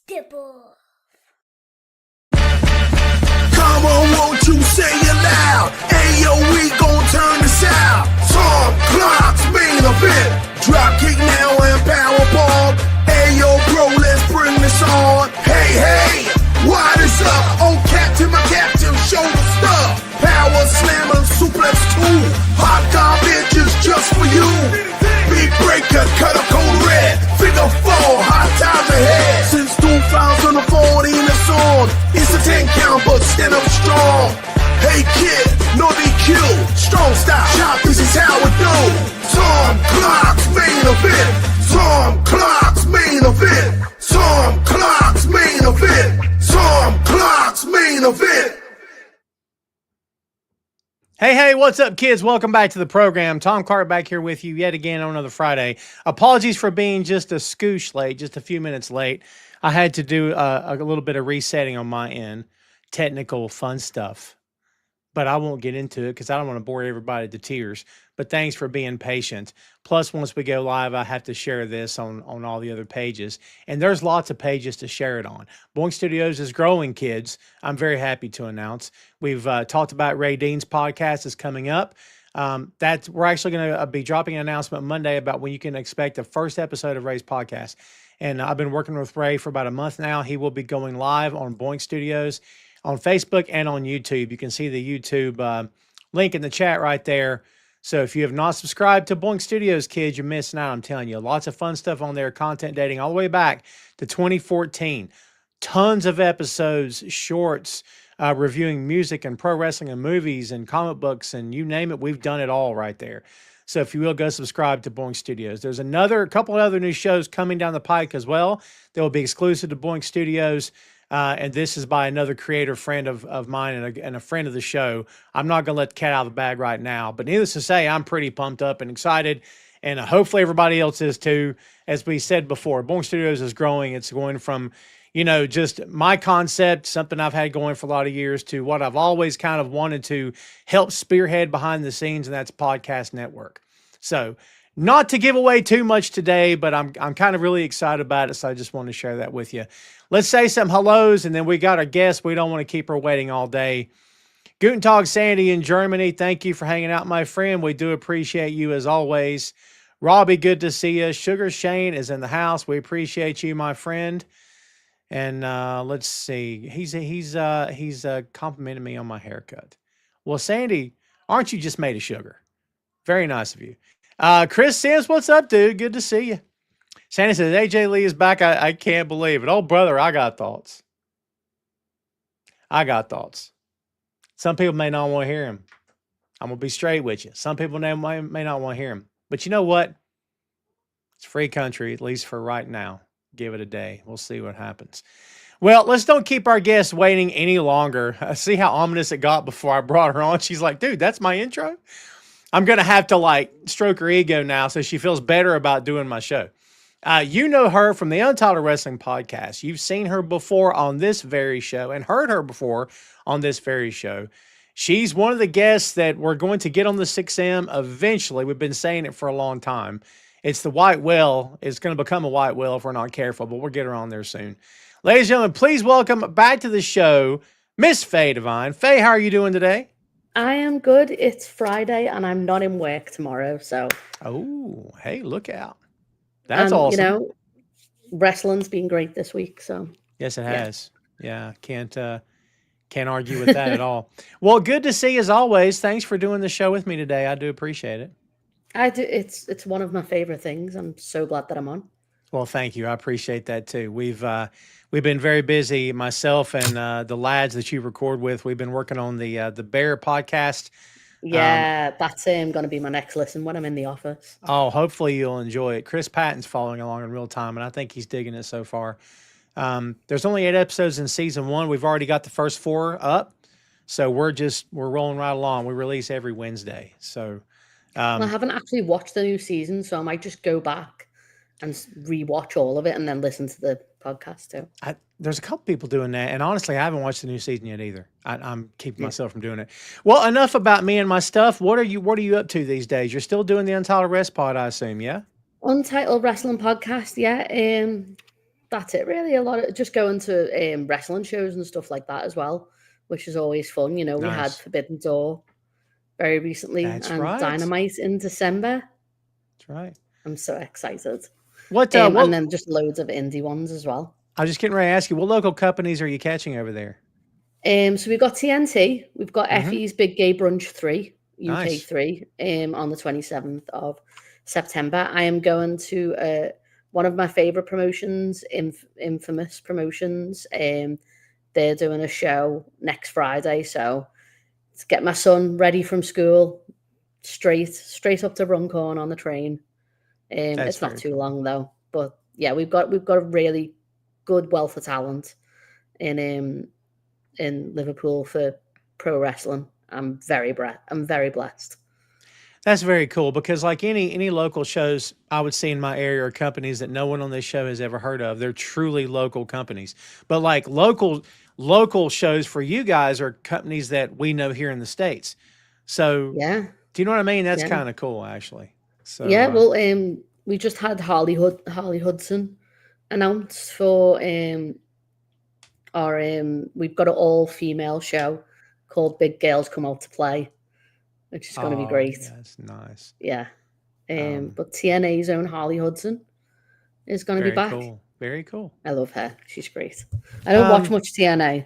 Dipple. Come on, won't you say it loud? Ayo, we gon' turn this out. Tom Clock's main event. Dropkick now and powerbomb. Ayo, bro, let's bring this on. Hey, hey, what is up? Oh, captain, my captain, show the stuff. Power slammer, suplex 2. Hot bitches just for you. Big breaker, cut a code red. Figure 4, hot times ahead. Since 2014, it's on. It's a 10 count, but stand up strong. Hey kid, no DQ, strong style. Chop, this is how it do. Tom Clock's main event. Tom Clock's main event. Tom Clock's main event. Tom Clock's main event. Hey, what's up, kids? Welcome back to the program. Tom Clark back here with you yet again on another Friday. Apologies for being just a scoosh late, just a few minutes late. I had to do a little bit of resetting on my end, technical fun stuff. But I won't get into it because I don't want to bore everybody to tears. But thanks for being patient. Plus, once we go live, I have to share this on all the other pages. And there's lots of pages to share it on. Boing Studios is growing, kids. I'm very happy to announce. We've talked about Ray Dean's podcast is coming up. We're actually going to be dropping an announcement Monday about when you can expect the first episode of Ray's podcast. And I've been working with Ray for about a month now. He will be going live on Boing Studios on Facebook and on YouTube. You can see the YouTube link in the chat right there. So if you have not subscribed to Boing Studios, kids, you're missing out. I'm telling you, lots of fun stuff on there, content dating all the way back to 2014. Tons of episodes, shorts, reviewing music and pro wrestling and movies and comic books and you name it, we've done it all right there. So if you will, go subscribe to Boing Studios. There's a couple of other new shows coming down the pike as well. They will be exclusive to Boing Studios. And this is by another creator friend of mine and a friend of the show. I'm not going to let the cat out of the bag right now, but needless to say, I'm pretty pumped up and excited. And hopefully everybody else is too. As we said before, Boing Studios is growing. It's going from, just my concept, something I've had going for a lot of years, to what I've always kind of wanted to help spearhead behind the scenes, and that's podcast network. So not to give away too much today, but I'm kind of really excited about it, so I just want to share that with you. Let's say some hellos, and then we got our guest. We don't want to keep her waiting all day. Guten Tag, Sandy in Germany. Thank you for hanging out, my friend. We do appreciate you as always. Robbie, good to see you. Sugar Shane is in the house. We appreciate you, my friend. And let's see. He's complimenting me on my haircut. Well, Sandy, aren't you just made of sugar? Very nice of you. Chris Sims, what's up, dude? Good to see you. Sandy says, AJ Lee is back. I can't believe it. Oh, brother, I got thoughts. Some people may not want to hear him. I'm going to be straight with you. Some people may not want to hear him. But you know what? It's a free country, at least for right now. Give it a day. We'll see what happens. Well, let's don't keep our guests waiting any longer. See how ominous it got before I brought her on? She's like, dude, that's my intro? I'm going to have to stroke her ego now so she feels better about doing my show. You know her from the Untitled Wrestling Podcast. You've seen her before on this very show and heard her before on this very show. She's one of the guests that we're going to get on the 6M eventually. We've been saying it for a long time. It's the white whale. It's going to become a white whale if we're not careful, but we'll get her on there soon. Ladies and gentlemen, please welcome back to the show, Miss Faye Devine. Faye, how are you doing today? I am good. It's Friday and I'm not in work tomorrow, so. Oh, hey, look out. That's awesome. Wrestling's been great this week, so. Yes, it has. Yeah, can't argue with that at all. Well, good to see you as always. Thanks for doing the show with me today. I do appreciate it. I do. It's one of my favorite things. I'm so glad that I'm on. Well, thank you. I appreciate that too. We've been very busy, myself and the lads that you record with. We've been working on the Bear podcast. Yeah, that's going to be my next listen when I'm in the office. Oh, hopefully you'll enjoy it. Chris Patton's following along in real time, and I think he's digging it so far. There's only 8 episodes in season 1. We've already got the first 4 up, so we're rolling right along. We release every Wednesday. So I haven't actually watched the new season, so I might just go back and rewatch all of it and then listen to the podcast too. There's a couple people doing that, and honestly, I haven't watched the new season yet either. I'm keeping myself from doing it. Well, enough about me and my stuff. What are you up to these days? You're still doing the Untitled Rest Pod, I assume, yeah? Untitled Wrestling Podcast, yeah. That's it, really. A lot of just going to wrestling shows and stuff like that as well, which is always fun. You know, we had Nice. Forbidden Door very recently That's and right. Dynamite in December. That's right. I'm so excited. What? And then just loads of indie ones as well. I was just getting ready to ask you, what local companies are you catching over there? So we've got TNT, we've got Effie's Big Gay Brunch 3, UK Nice. 3, on the 27th of September. I am going to one of my favorite promotions, Infamous Promotions. They're doing a show next Friday, so to get my son ready from school, straight up to Runcorn on the train. It's not too long though, but yeah, we've got a really good wealth of talent in Liverpool for pro wrestling. I'm very blessed. That's very cool because like any local shows I would see in my area are companies that no one on this show has ever heard of. They're truly local companies. But like local shows for you guys are companies that we know here in the States. So yeah, do you know what I mean? That's kind of cool actually. So yeah, well, we just had Harley Hudson announced for we've got an all-female show called Big Girls Come Out to Play, which is going to be great. Yeah, that's nice. Yeah. But TNA's own Harley Hudson is going to be back. Cool. Very cool. I love her. She's great. I don't watch much TNA,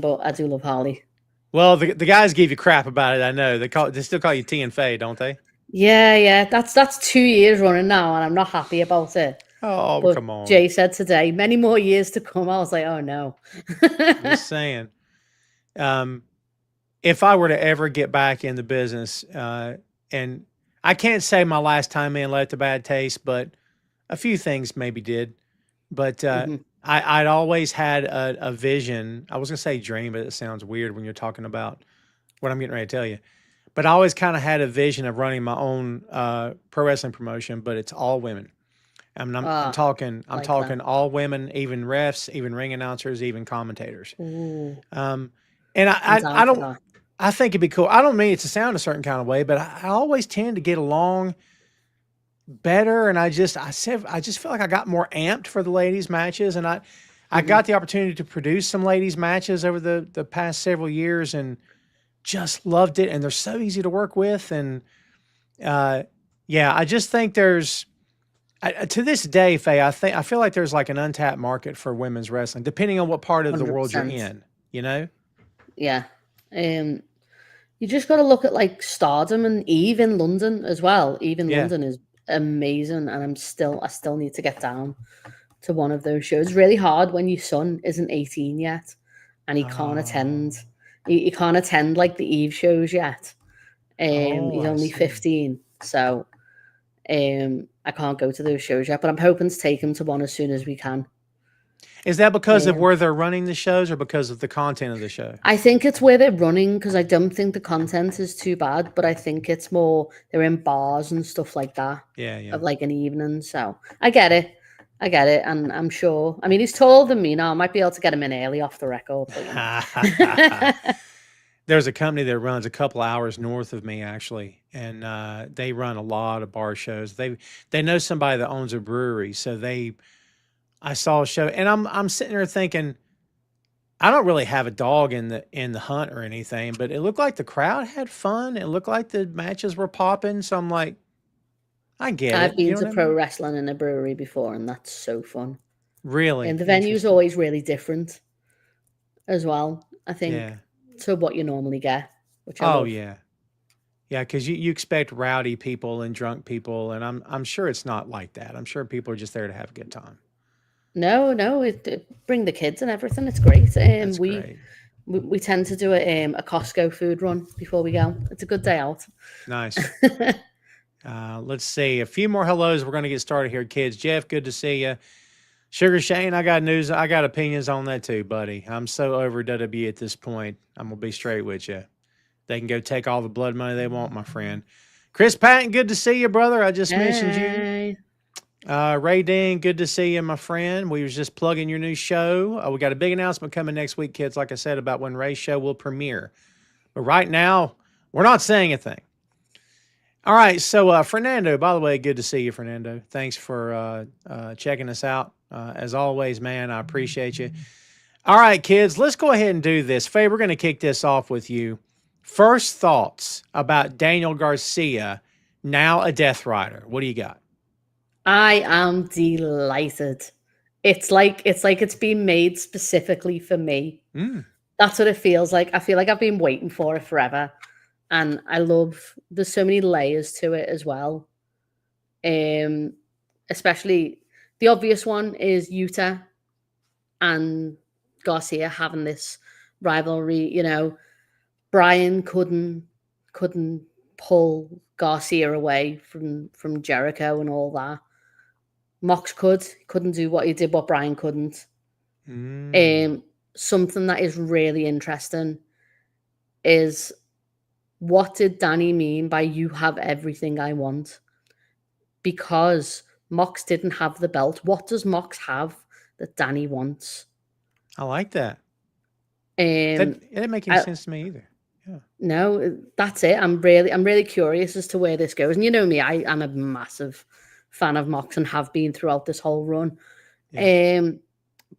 but I do love Harley. Well, the guys give you crap about it. I know they still call you T and Faye, don't they? Yeah. That's 2 years running now, and I'm not happy about it. Oh, but come on. Jay said today, many more years to come. I was like, oh no. Just saying. If I were to ever get back in the business, and I can't say my last time in left a bad taste, but a few things maybe did. But I'd always had a vision. I was going to say dream, but it sounds weird when you're talking about what I'm getting ready to tell you. But I always kind of had a vision of running my own pro wrestling promotion, but it's all women. I mean, I'm talking all women, even refs, even ring announcers, even commentators. Ooh. And I think it'd be cool. I don't mean it to sound a certain kind of way, but I always tend to get along better. And I just feel like I got more amped for the ladies matches. And I got the opportunity to produce some ladies matches over the past several years and just loved it. And they're so easy to work with. And I just think there's, to this day, Faye, I feel like there's like an untapped market for women's wrestling, depending on what part of the world you're in, you know? Yeah. You just got to look at like Stardom and Eve in London as well. London is amazing, and I still need to get down to one of those shows. It's really hard when your son isn't 18 yet, and he can't attend. He can't attend like the Eve shows yet. He's only 15, so I can't go to those shows yet. But I'm hoping to take him to one as soon as we can. Is that because of where they're running the shows or because of the content of the show? I think it's where they're running because I don't think the content is too bad, but I think it's more they're in bars and stuff like that. Yeah. Of like an evening. So I get it. And I'm sure. I mean, he's taller than me now. I might be able to get him in early off the record. But, There's a company that runs a couple hours north of me, actually, and they run a lot of bar shows. They know somebody that owns a brewery, so I saw a show, and I'm sitting there thinking, I don't really have a dog in the hunt or anything, but it looked like the crowd had fun. It looked like the matches were popping, so I'm like, I get it. I've been to pro wrestling in a brewery before, and that's so fun. Really, and the venue's always really different, as well. I think to what you normally get. Which I love. Yeah, because you expect rowdy people and drunk people, and I'm sure it's not like that. I'm sure people are just there to have a good time. No, bring the kids and everything. It's great. Great. We tend to do a Costco food run before we go. It's a good day out. Nice. Let's see. A few more hellos. We're going to get started here, kids. Jeff, good to see you. Sugar Shane, I got news. I got opinions on that too, buddy. I'm so over WWE at this point. I'm going to be straight with you. They can go take all the blood money they want, my friend. Chris Patton, good to see you, brother. I just mentioned you. Ray Dean, good to see you, my friend. We was just plugging your new show. We got a big announcement coming next week, kids, like I said, about when Ray's show will premiere. But right now, we're not saying a thing. All right. So, Fernando, by the way, good to see you, Fernando. Thanks for checking us out. As always, man, I appreciate you. All right, kids, let's go ahead and do this. Faye, we're going to kick this off with you. First thoughts about Daniel Garcia, now a Death Rider. What do you got? I am delighted. It's been made specifically for me. That's what it feels like. I feel like I've been waiting for it forever. And I love there's so many layers to it as well. Especially the obvious one is Yuta and Garcia having this rivalry. You know, Brian couldn't pull Garcia away from Jericho and all that. Mox couldn't do what he did, what Brian couldn't. Something that is really interesting is, what did Danny mean by "you have everything I want"? Because Mox didn't have the belt. What does Mox have that Danny wants? I like that. It didn't make any sense to me either. Yeah. No, that's it. I'm really curious as to where this goes. And you know me, I'm a massive fan of Mox and have been throughout this whole run. Yeah.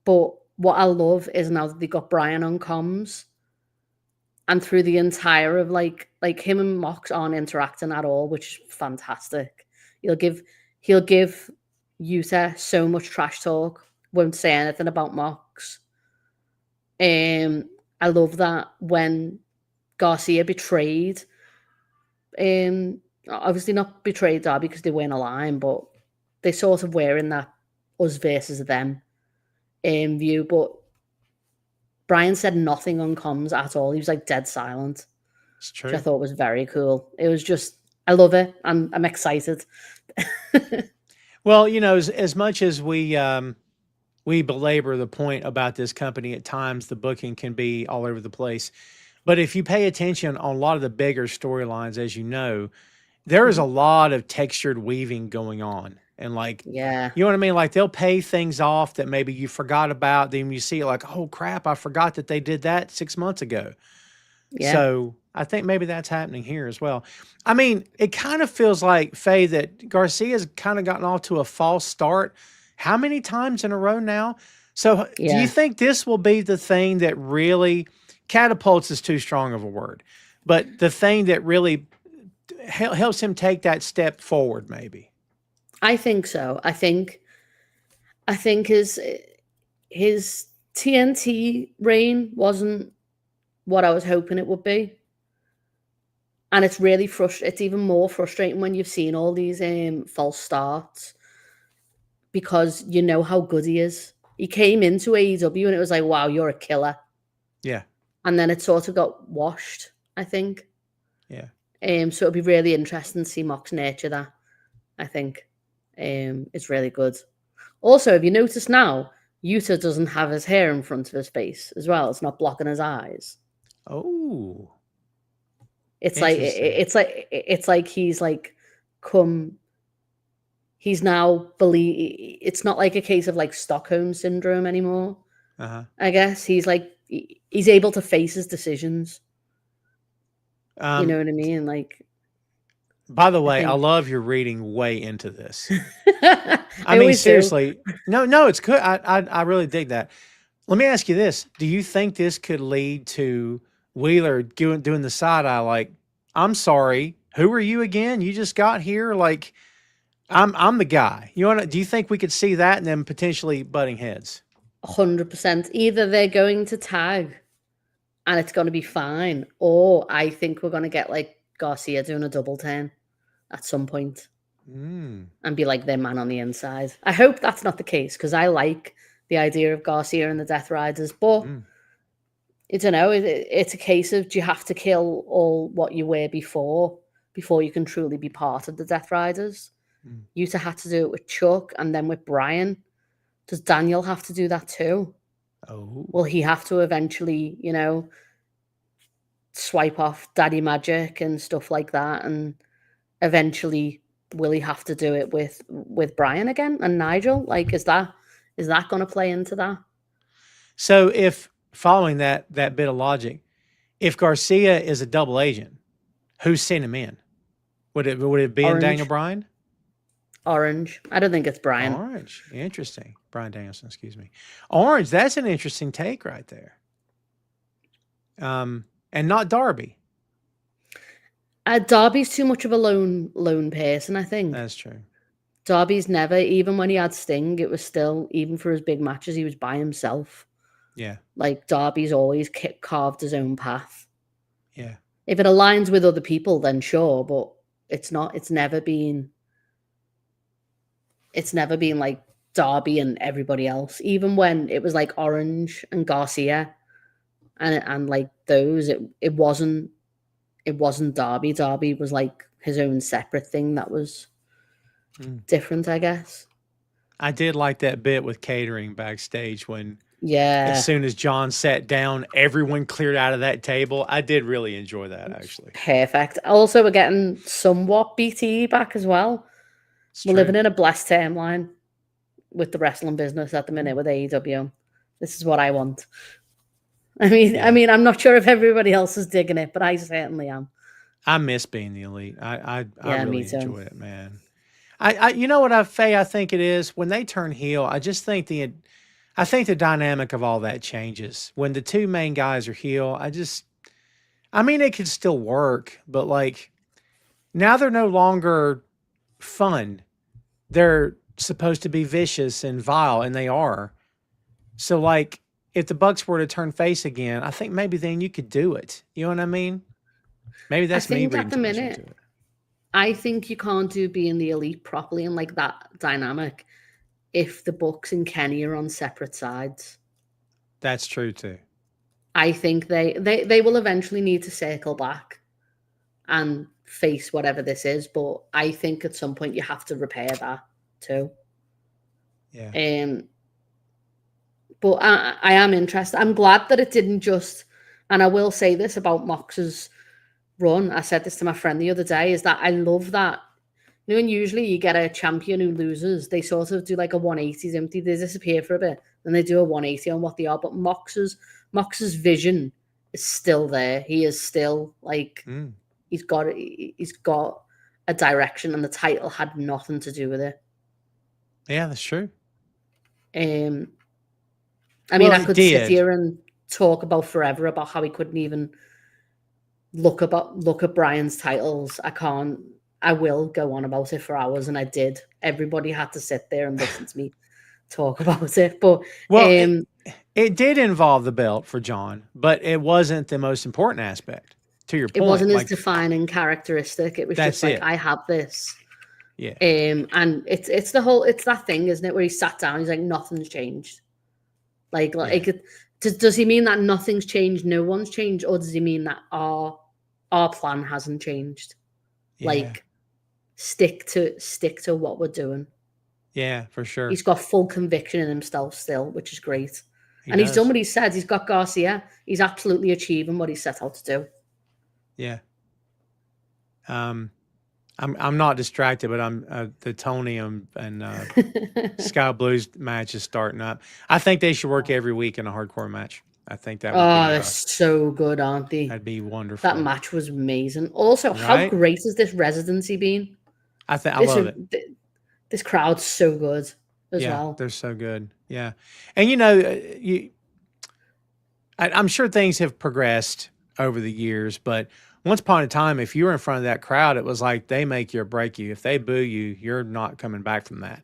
But what I love is now that they got Brian on comms, and through the entire of like him and Mox aren't interacting at all, which is fantastic. He'll give Yuta so much trash talk, won't say anything about Mox. I love that when Garcia betrayed, obviously not betrayed Darby because they weren't aligned, but they sort of were in that us versus them view. But Brian said nothing on comms at all. He was like dead silent. It's true. Which I thought was very cool. It was just, I love it. I'm excited. Well, you know, as much as we belabor the point about this company, at times the booking can be all over the place. But if you pay attention on a lot of the bigger storylines, as you know, there is a lot of textured weaving going on. And like, yeah, you know what I mean? Like they'll pay things off that maybe you forgot about. Then you see it like, oh crap, I forgot that they did that 6 months ago. Yeah. So I think maybe that's happening here as well. I mean, it kind of feels like, Faye, that Garcia's kind of gotten off to a false start. How many times in a row now? So do you think this will be the thing that really catapults is too strong of a word, but the thing that really helps him take that step forward, maybe? I think so. I think his TNT reign wasn't what I was hoping it would be. And it's really it's even more frustrating when you've seen all these false starts, because you know how good he is. He came into AEW and it was like, wow, you're a killer. Yeah. And then it sort of got washed, I think. Yeah. So it'll be really interesting to see Mox nurture that, I think. It's really good. Also, have you noticed now, Yuta doesn't have his hair in front of his face as well. It's not blocking his eyes. Oh. It's like he's like he's now it's not like a case of like Stockholm syndrome anymore. I guess he's like, he's able to face his decisions. You know what I mean? Like, by the way, I love your reading way into this. I mean, seriously. No, it's good. I really dig that. Let me ask you this. Do you think this could lead to Wheeler doing the side eye like, I'm sorry, who are you again? You just got here? Like, I'm the guy. Do you think we could see that and then potentially butting heads? 100%. Either they're going to tag and it's going to be fine, or I think we're going to get like Garcia doing a double turn at some point and be like their man on the inside. I hope that's not the case, because I like the idea of Garcia and the Death Riders, but I don't know. It's a case of, do you have to kill all what you were before you can truly be part of the Death Riders? Yuta had to do it with Chuck and then with Brian. Does Daniel have to do that too? Oh. Will he have to eventually, swipe off Daddy Magic and stuff like that? And eventually, will he have to do it with Brian again and Nigel? Like, is that going to play into that? So if, following that bit of logic, if Garcia is a double agent, who's sent him in? Would it be in Orange. Daniel Bryan? Orange. I don't think it's Bryan. Orange. Interesting. Bryan Danielson, excuse me. Orange, that's an interesting take right there. And not Darby. Darby's too much of a lone person, I think. That's true. Darby's never, even when he had Sting, it was still, even for his big matches, he was by himself. Yeah. Like, Darby's always carved his own path. Yeah. If it aligns with other people, then sure, but it's not, it's never been like Darby and everybody else. Even when it was like Orange and Garcia and like those, it wasn't Darby. Darby was like his own separate thing that was different, I guess. I did like that bit with catering backstage when as soon as John sat down, everyone cleared out of that table. I did really enjoy that, actually. Perfect. Also, we're getting somewhat BTE back as well. We're living in a blessed timeline with the wrestling business at the minute with AEW. This is what I want. I mean, I'm not sure if everybody else is digging it, but I certainly am. I miss being the elite. I really me too. enjoy it, man. I you know what, Faye, I think it is when they turn heel. I just think the dynamic of all that changes when the two main guys are heel. I mean, it could still work, but like now they're no longer fun. They're supposed to be vicious and vile, and they are. So like, if the Bucks were to turn face again, I think maybe then you could do it. You know what I mean? Maybe that's me reading at the too much minute. into it. I think you can't do being the elite properly and like that dynamic if the Bucks and Kenny are on separate sides. That's true too. I think they will eventually need to circle back and face whatever this is, but I think at some point you have to repair that too. Yeah. But I am interested. I'm glad that it didn't just, and I will say this about Mox's run. I said this to my friend the other day, is that I love that. You know, and usually you get a champion who loses, they sort of do like a 180s empty, they disappear for a bit, then they do a 180 on what they are. But Mox's vision is still there. He is still like he's got a direction, and the title had nothing to do with it. Yeah, that's true. I mean, I could sit here and talk about forever about how he couldn't even look at Brian's titles. I will go on about it for hours, and I did. Everybody had to sit there and listen to me talk about it. But it did involve the belt for John, but it wasn't the most important aspect. To your point, it wasn't his defining characteristic. It was just like, I have this. Yeah. And it's that thing, isn't it, where he sat down, he's like, nothing's changed. Does he mean that nothing's changed, no one's changed, or does he mean that our plan hasn't changed? Yeah. Like, stick to what we're doing. Yeah, for sure. He's got full conviction in himself still, which is great. He's done what he said. He's got Garcia. He's absolutely achieving what he set out to do. Yeah. I'm not distracted, but I'm the Tony and Sky Blues match is starting up. I think they should work every week in a hardcore match. I think that would be they're so good, aren't they? That'd be wonderful. That match was amazing. Also, how great has this residency been? I love it. This crowd's so good as well. Yeah, they're so good. Yeah. And you know, I'm sure things have progressed over the years, but once upon a time, if you were in front of that crowd, it was like they make you or break you. If they boo you, you're not coming back from that.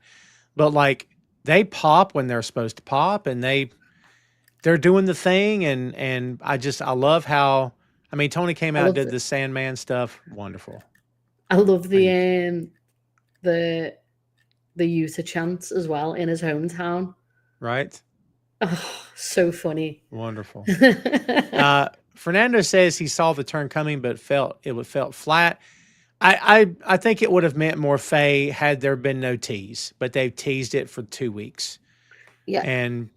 But like they pop when they're supposed to pop, and they're doing the thing. And I love how, I mean, Tony came out and did the Sandman stuff. Wonderful. I love the Utah chants as well in his hometown. Right. Oh, so funny. Wonderful. Fernando says he saw the turn coming, but felt flat. I think it would have meant more Faye had there been no tease, but they've teased it for 2 weeks. Yeah. And,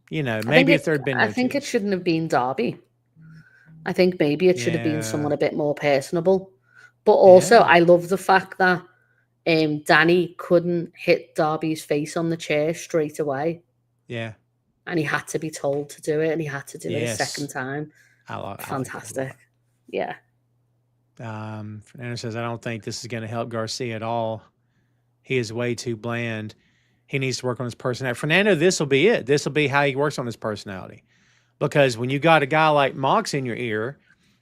you know, maybe if there had been no tease. It shouldn't have been Darby. I think maybe it should have been someone a bit more personable. But also, I love the fact that Danny couldn't hit Darby's face on the chair straight away. Yeah. And he had to be told to do it, and he had to do it a second time. I love Fantastic. Yeah. Fernando says, I don't think this is going to help Garcia at all. He is way too bland. He needs to work on his personality. Fernando, this will be it. This will be how he works on his personality. Because when you got a guy like Mox in your ear,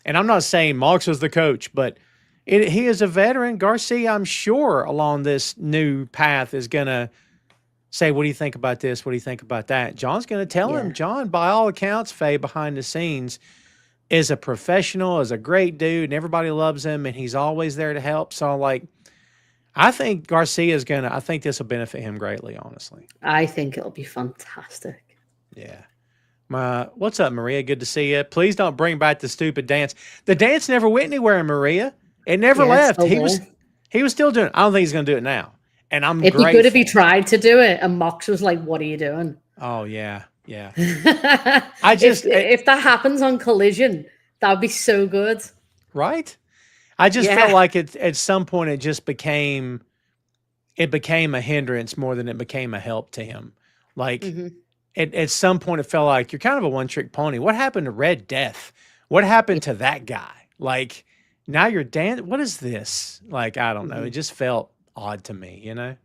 and I'm not saying Mox was the coach, but he is a veteran. Garcia, I'm sure, along this new path is going to say, what do you think about this? What do you think about that? John's going to tell him, John, by all accounts, Faye, behind the scenes, is a professional, is a great dude, and everybody loves him, and he's always there to help. So, like, I think Garcia is I think this will benefit him greatly, honestly. I think it'll be fantastic. Yeah. What's up, Maria? Good to see you. Please don't bring back the stupid dance. The dance never went anywhere, Maria. It never left. He was still doing it. I don't think he's going to do it now. And I'm It'd grateful. be good if he tried to do it, and Mox was like, "What are you doing?" Oh yeah. If that happens on Collision, that would be so good, right? I just felt like at some point it just became a hindrance more than it became a help to him. Like at some point it felt like you're kind of a one-trick pony. What happened to Red Death? What happened to that guy? Like now you're what is this? Like I don't know. It just felt odd to me, you know.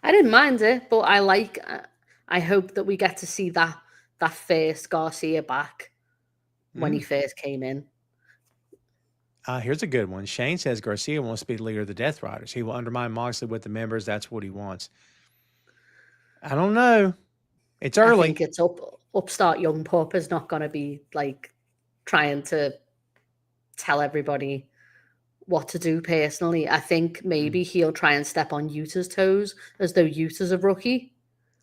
I didn't mind it, but I hope that we get to see that first Garcia back when he first came in. Here's a good one. Shane says Garcia wants to be the leader of the Death Riders. He will undermine Moxley with the members. That's what he wants. I don't know. It's early. I think it's upstart young pup is not going to be like trying to tell everybody what to do personally. I think maybe he'll try and step on Utah's toes as though Utah's a rookie.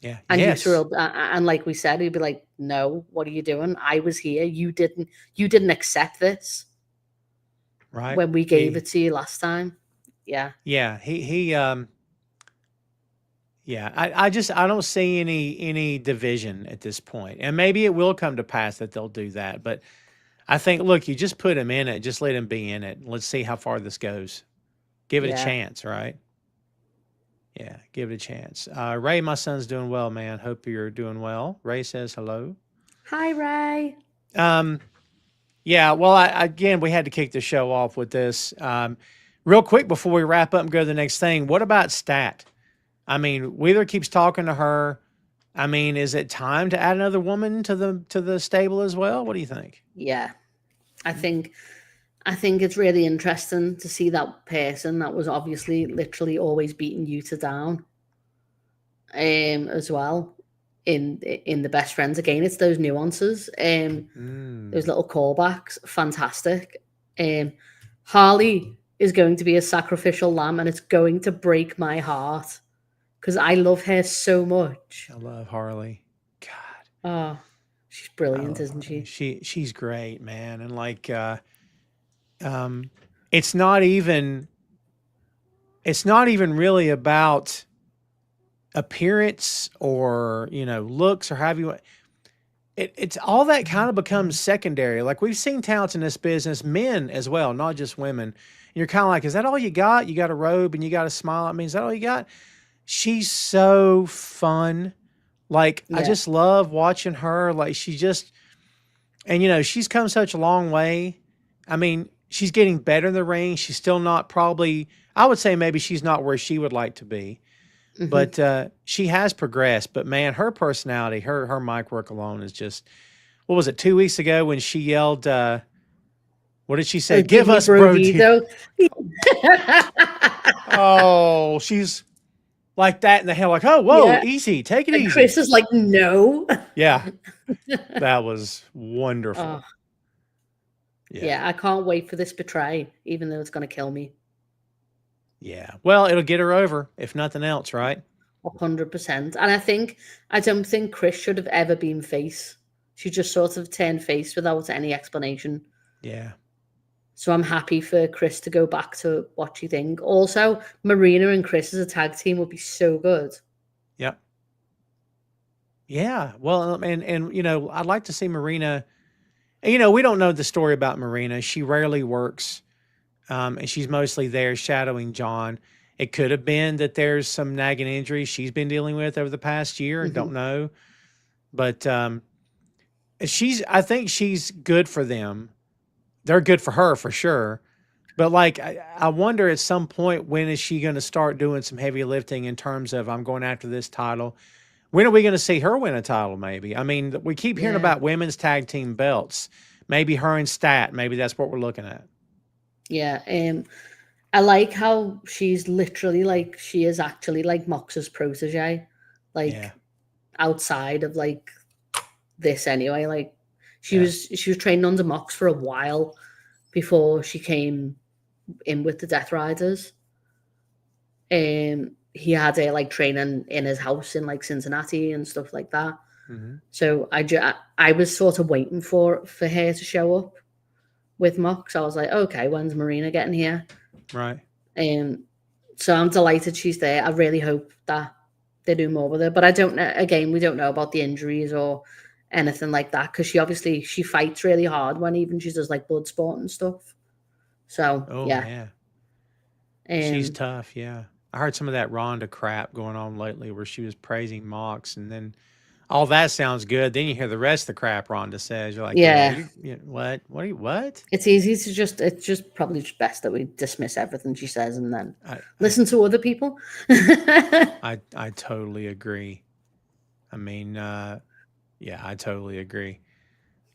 Yeah. And and like we said, he'd be like, "No, what are you doing? I was here. You didn't accept this, right? When we gave it to you last time." Yeah. Yeah. I don't see any division at this point, and maybe it will come to pass that they'll do that. But I think, look, you just put him in it, just let him be in it. Let's see how far this goes. Give it a chance, right? Yeah, give it a chance. Ray, my son's doing well, man. Hope you're doing well. Ray says hello. Hi, Ray. Yeah, well, again, we had to kick the show off with this. Real quick before we wrap up and go to the next thing, what about Stat? I mean, Wheeler keeps talking to her. I mean, is it time to add another woman to the stable as well? What do you think? Yeah, I think it's really interesting to see that person that was obviously literally always beating Utah down, as well in the best friends. Again, it's those nuances, those little callbacks, fantastic. Harley is going to be a sacrificial lamb, and it's going to break my heart because I love her so much. I love Harley. God. Oh, she's brilliant, isn't she? She's great, man. And like, it's not even really about appearance or, looks or have you. It's all that kind of becomes secondary. Like we've seen talents in this business, men as well, not just women. And you're kind of like, is that all you got? You got a robe and you got a smile. I mean, is that all you got? She's so fun. Like, I just love watching her. Like, and she's come such a long way. I mean, she's getting better in the ring. She's still not I would say maybe she's not where she would like to be, but she has progressed. But man, her personality, her mic work alone is just, what was it, 2 weeks ago when she yelled, what did she say? Give us Brodito. Oh, she's like that in the hell, like, oh, whoa, easy, take it easy. Chris is like, no. Yeah, that was wonderful. Yeah, I can't wait for this betray, even though it's going to kill me. Yeah, well, it'll get her over, if nothing else, right? 100%. And I don't think Chris should have ever been face. She just sort of turned face without any explanation. Yeah. So I'm happy for Chris to go back to what you think. Also, Marina and Chris as a tag team would be so good. Yep. Yeah. Well, and I'd like to see Marina. We don't know the story about Marina. She rarely works, and she's mostly there shadowing Jon. It could have been that there's some nagging injuries she's been dealing with over the past year. I don't know. But I think she's good for them. They're good for her for sure. But like, I wonder at some point, when is she going to start doing some heavy lifting in terms of, I'm going after this title? When are we going to see her win a title? Maybe. I mean, we keep hearing about women's tag team belts. Maybe her and Stat. Maybe that's what we're looking at. Yeah. I like how she's literally like, she is actually like Mox's protege, like outside of like this anyway. Like she was training under Mox for a while before she came in with the Death Riders. He had a like training in his house in like Cincinnati and stuff like that. Mm-hmm. So I was sort of waiting for her to show up with Mox. I was like, okay, when's Marina getting here? Right. So I'm delighted she's there. I really hope that they do more with her. But I don't know. Again, we don't know about the injuries or anything like that, because she fights really hard when even she does like blood sport and stuff. So yeah. She's tough. Yeah. I heard some of that Ronda crap going on lately where she was praising Mox, and then all that sounds good. Then you hear the rest of the crap Ronda says. You're like, what? What? It's easy to it's just probably just best that we dismiss everything she says and then listen to other people. I totally agree. I mean, I totally agree.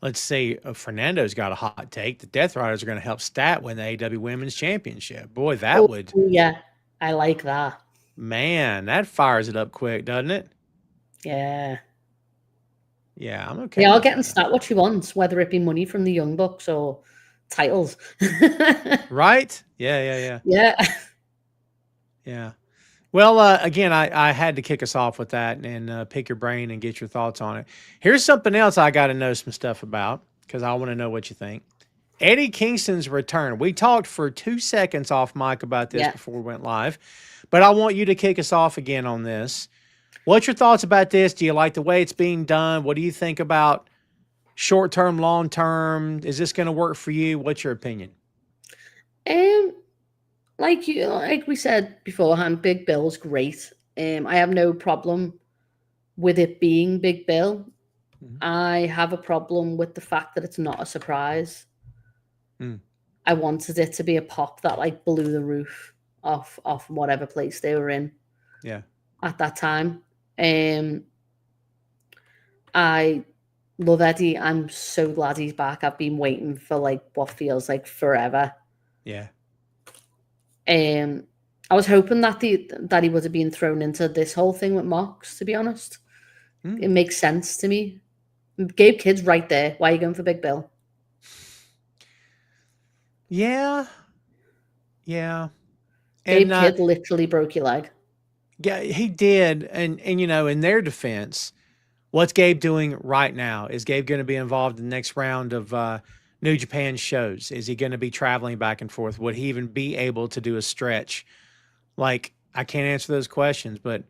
Let's see. Fernando's got a hot take. The Death Riders are going to help Stat win the AEW Women's Championship. Boy, that would. Yeah, I like that. Man, that fires it up quick, doesn't it? Yeah. Yeah, I'm okay. They are getting Stat what she wants, whether it be money from the Young Bucks or titles. Right? Yeah. Yeah. Well, again, I had to kick us off with that and pick your brain and get your thoughts on it. Here's something else I got to know some stuff about, because I want to know what you think. Eddie Kingston's return. We talked for 2 seconds off mic about this before we went live, but I want you to kick us off again on this. What's your thoughts about this? Do you like the way it's being done? What do you think about short-term, long-term? Is this going to work for you? What's your opinion? Like we said beforehand, Big Bill's great. I have no problem with it being Big Bill. Mm-hmm. I have a problem with the fact that it's not a surprise. I wanted it to be a pop that like blew the roof off whatever place they were in. Yeah. At that time. I love Eddie. I'm so glad he's back. I've been waiting for like what feels like forever. Yeah. I was hoping that he would have been thrown into this whole thing with Mox, to be honest. It makes sense to me. Gabe Kidd's right there. Why are you going for Big Bill? Yeah. Gabe Kidd literally broke your leg. Yeah, he did. And you know, in their defense, what's Gabe doing right now? Is Gabe going to be involved in the next round of New Japan shows? Is he going to be traveling back and forth? Would he even be able to do a stretch? Like, I can't answer those questions, but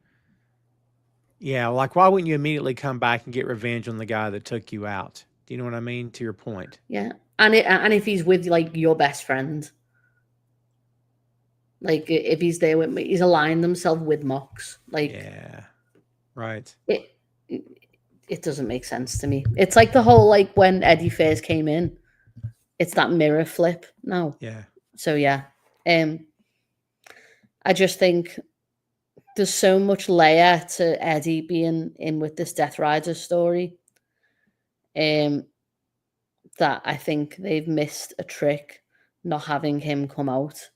yeah, like, why wouldn't you immediately come back and get revenge on the guy that took you out? Do you know what I mean? To your point. Yeah. And if he's with like your best friend, like if he's there with me, he's aligned himself with Mox. Like, yeah, right. It doesn't make sense to me. It's like the whole like when Eddie first came in, it's that mirror flip now. Yeah. So yeah, I just think there's so much layer to Eddie being in with this Death Rider story. That I think they've missed a trick not having him come out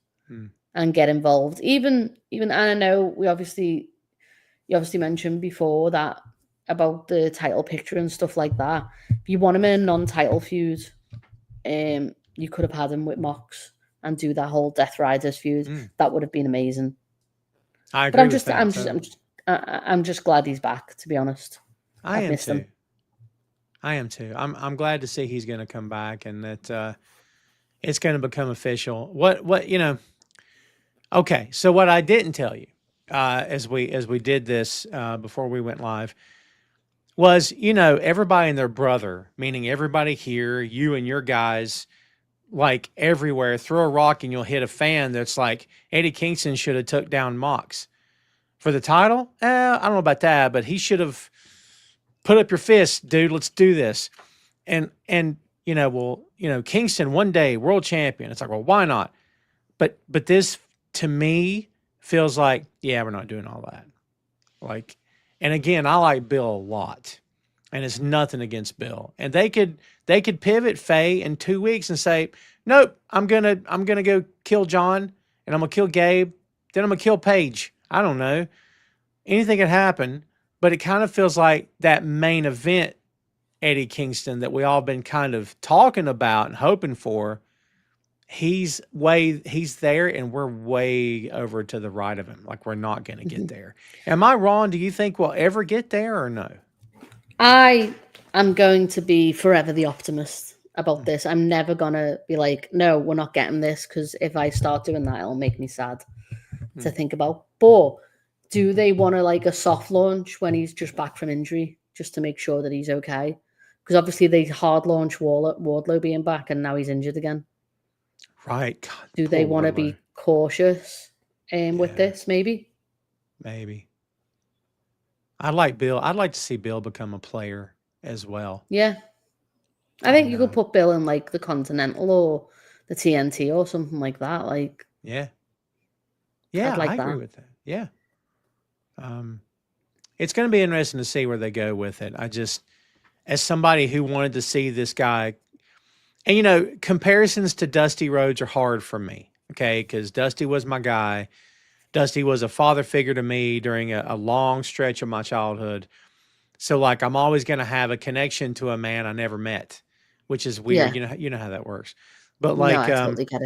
and get involved. Even and I know you obviously mentioned before that about the title picture and stuff like that. If you want him in a non-title feud, you could have had him with Mox and do that whole Death Riders feud. That would have been amazing. I agree. I'm just glad he's back, to be honest. I am too. I am too. I'm glad to see he's going to come back and that it's going to become official. What you know? Okay, so what I didn't tell you as we did this before we went live was, you know, everybody and their brother, meaning everybody here, you and your guys, like everywhere, throw a rock and you'll hit a fan that's like, Eddie Kingston should have took down Mox for the title. I don't know about that, but he should have put up your fist, dude. Let's do this. And you know, well, you know, Kingston one day world champion. It's like, well, why not? but this to me feels like, yeah, we're not doing all that. Like, and again, I like Bill a lot, and it's nothing against Bill. And they could pivot Faye in 2 weeks and say, nope, I'm gonna go kill John, and I'm gonna kill Gabe, then I'm gonna kill Paige. I don't know. Anything could happen, but it kind of feels like that main event, Eddie Kingston, that we all been kind of talking about and hoping for. He's there, and we're way over to the right of him. Like, we're not going to get there. Am I wrong? Do you think we'll ever get there or no? I am going to be forever the optimist about this. I'm never going to be like, no, we're not getting this, because if I start doing that, it'll make me sad to think about. But do they want to like a soft launch when he's just back from injury, just to make sure that he's okay? Because obviously they hard launch Wardlow being back, and now he's injured again. Right. God, do they want to be cautious with this? Maybe. I'd like Bill. I'd like to see Bill become a player as well. Yeah. I think you could put Bill in like the Continental or the TNT or something like that. Like, yeah, like I agree with that. Yeah. It's going to be interesting to see where they go with it. I just, as somebody who wanted to see this guy, and, you know, comparisons to Dusty Rhodes are hard for me, okay? Because Dusty was my guy. Dusty was a father figure to me during a long stretch of my childhood. So, like, I'm always going to have a connection to a man I never met, which is weird. Yeah. You know how that works. But, like, no, I totally get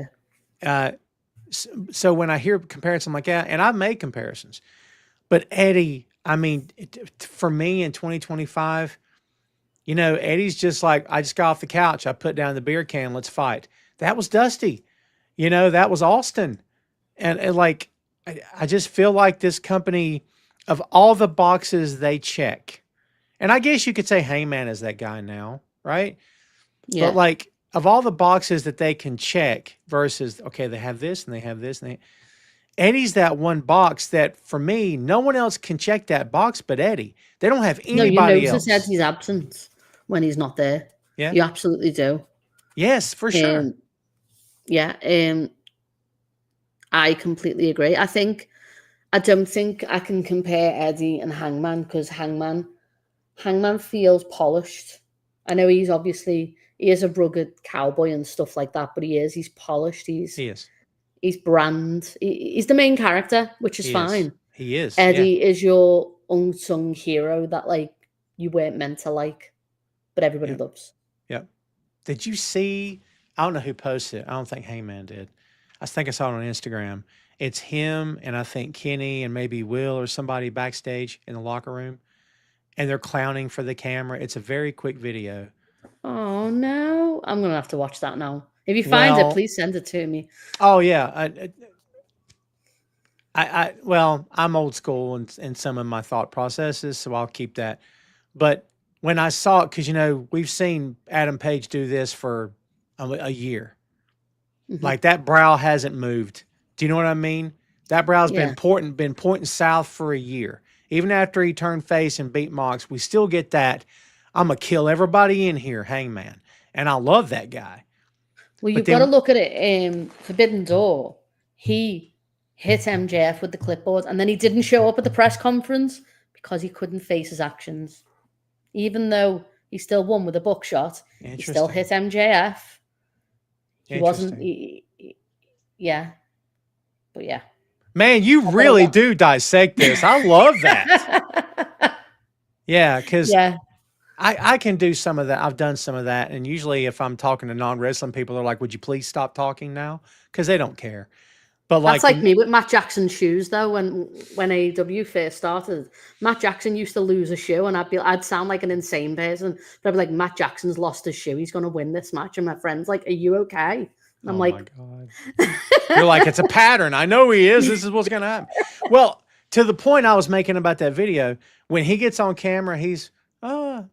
it. So when I hear comparisons, I'm like, yeah, and I've made comparisons. But Eddie, I mean, for me in 2025, you know, Eddie's just like, I just got off the couch. I put down the beer can. Let's fight. That was Dusty. You know, that was Austin. And like, I just feel like this company, of all the boxes they check, and I guess you could say Heyman is that guy now, right? Yeah. But like, of all the boxes that they can check versus, okay, they have this and they have this. And Eddie's that one box that, for me, no one else can check that box but Eddie. They don't have anybody else. No, you notice Eddie's absence when he's not there. Yeah. You absolutely do. Yes, for sure. Yeah. I completely agree. I don't think I can compare Eddie and Hangman, because Hangman feels polished. I know he is a rugged cowboy and stuff like that, but he's polished. He is. He's brand. He's the main character, which is fine. He is. Eddie is your unsung hero that like you weren't meant to like, but everybody loves. Yep. Did you see? I don't know who posted it. I don't think Heyman did. I think I saw it on Instagram. It's him and I think Kenny and maybe Will or somebody backstage in the locker room, and they're clowning for the camera. It's a very quick video. Oh no! I'm gonna have to watch that now. If you find it, please send it to me. Oh yeah. Well, I'm old school in some of my thought processes, so I'll keep that. But when I saw it, because, you know, we've seen Adam Page do this for a year. Mm-hmm. Like, that brow hasn't moved. Do you know what I mean? That brow's been pointing south for a year. Even after he turned face and beat Mox, we still get that, I'm going to kill everybody in here, Hangman. And I love that guy. Well, you've got to look at it. Forbidden Door, he hit MJF with the clipboard, and then he didn't show up at the press conference because he couldn't face his actions. Even though he still won with a buckshot, he still hit MJF. He wasn't. Yeah. But yeah. Man, you really do dissect this. I love that. Yeah, because I can do some of that. I've done some of that. And usually if I'm talking to non-wrestling people, they're like, would you please stop talking now? Because they don't care. But that's like me with Matt Jackson's shoes, though. When AEW first started, Matt Jackson used to lose a shoe, and I'd sound like an insane person. But I'd be like, Matt Jackson's lost his shoe. He's going to win this match. And my friend's like, are you okay? And I'm like, my God. You're like, it's a pattern. I know he is. This is what's going to happen. Well, to the point I was making about that video, when he gets on camera, he's hey,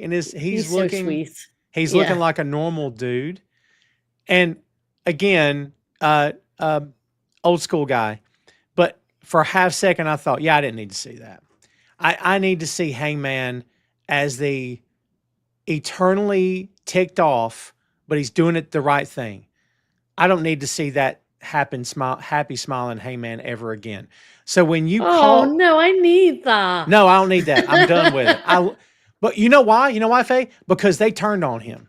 and he's looking so sweet. He's looking like a normal dude. And again, old school guy. But for a half second, I thought, I didn't need to see that. I need to see Hangman as the eternally ticked off, but he's doing it the right thing. I don't need to see that happen. Happy smiling Hangman ever again. So when you Oh no, I need that. no, I don't need that. I'm done with it. But you know why? You know why, Faye? Because they turned on him.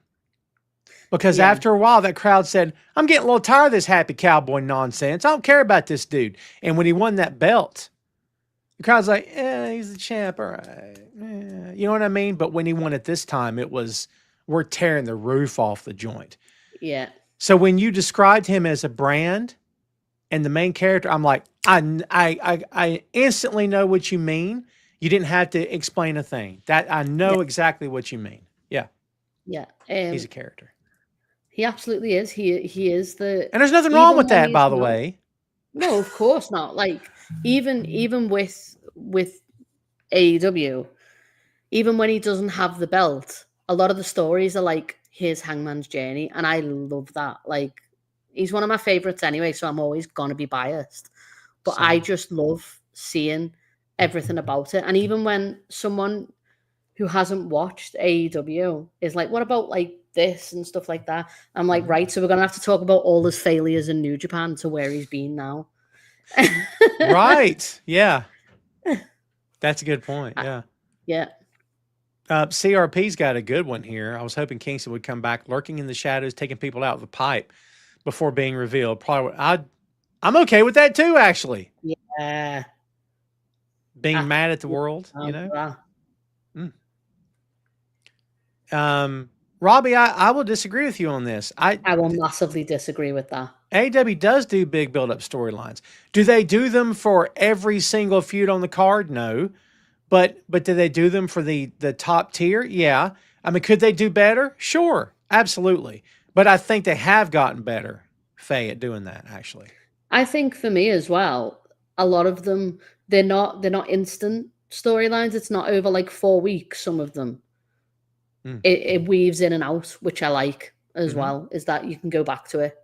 Because after a while, that crowd said, I'm getting a little tired of this happy cowboy nonsense. I don't care about this dude. And when he won that belt, the crowd's like, he's the champ. All right. You know what I mean? But when he won it this time, it was, we're tearing the roof off the joint. Yeah. So when you described him as a brand and the main character, I'm like, I instantly know what you mean. You didn't have to explain a thing. That I know exactly what you mean. Yeah. Yeah. He's a character. He absolutely is. He is the. And there's nothing wrong with that, by the way. No, of course not. Like even with AEW, even when he doesn't have the belt, a lot of the stories are like his Hangman's journey, and I love that. Like he's one of my favorites anyway, so I'm always gonna be biased. But I just love seeing everything about it. And even when someone who hasn't watched AEW is like, what about like this and stuff like that? I'm like, right, so we're gonna have to talk about all his failures in New Japan to where he's been now. Right. Yeah. That's a good point. Yeah. Yeah. CRP's got a good one here. I was hoping Kingston would come back, lurking in the shadows, taking people out with a pipe before being revealed. Probably, I'm okay with that too, actually. Yeah. Being mad at the world, you know? Robbie, I will disagree with you on this. I will massively disagree with that. AEW does do big build-up storylines. Do they do them for every single feud on the card? No. But do they do them for the top tier? Yeah. I mean, could they do better? Sure. Absolutely. But I think they have gotten better, Faye, at doing that, actually. I think for me as well, a lot of them, they're not instant storylines. It's not over like 4 weeks, some of them. It weaves in and out, which I like as well, is that you can go back to it.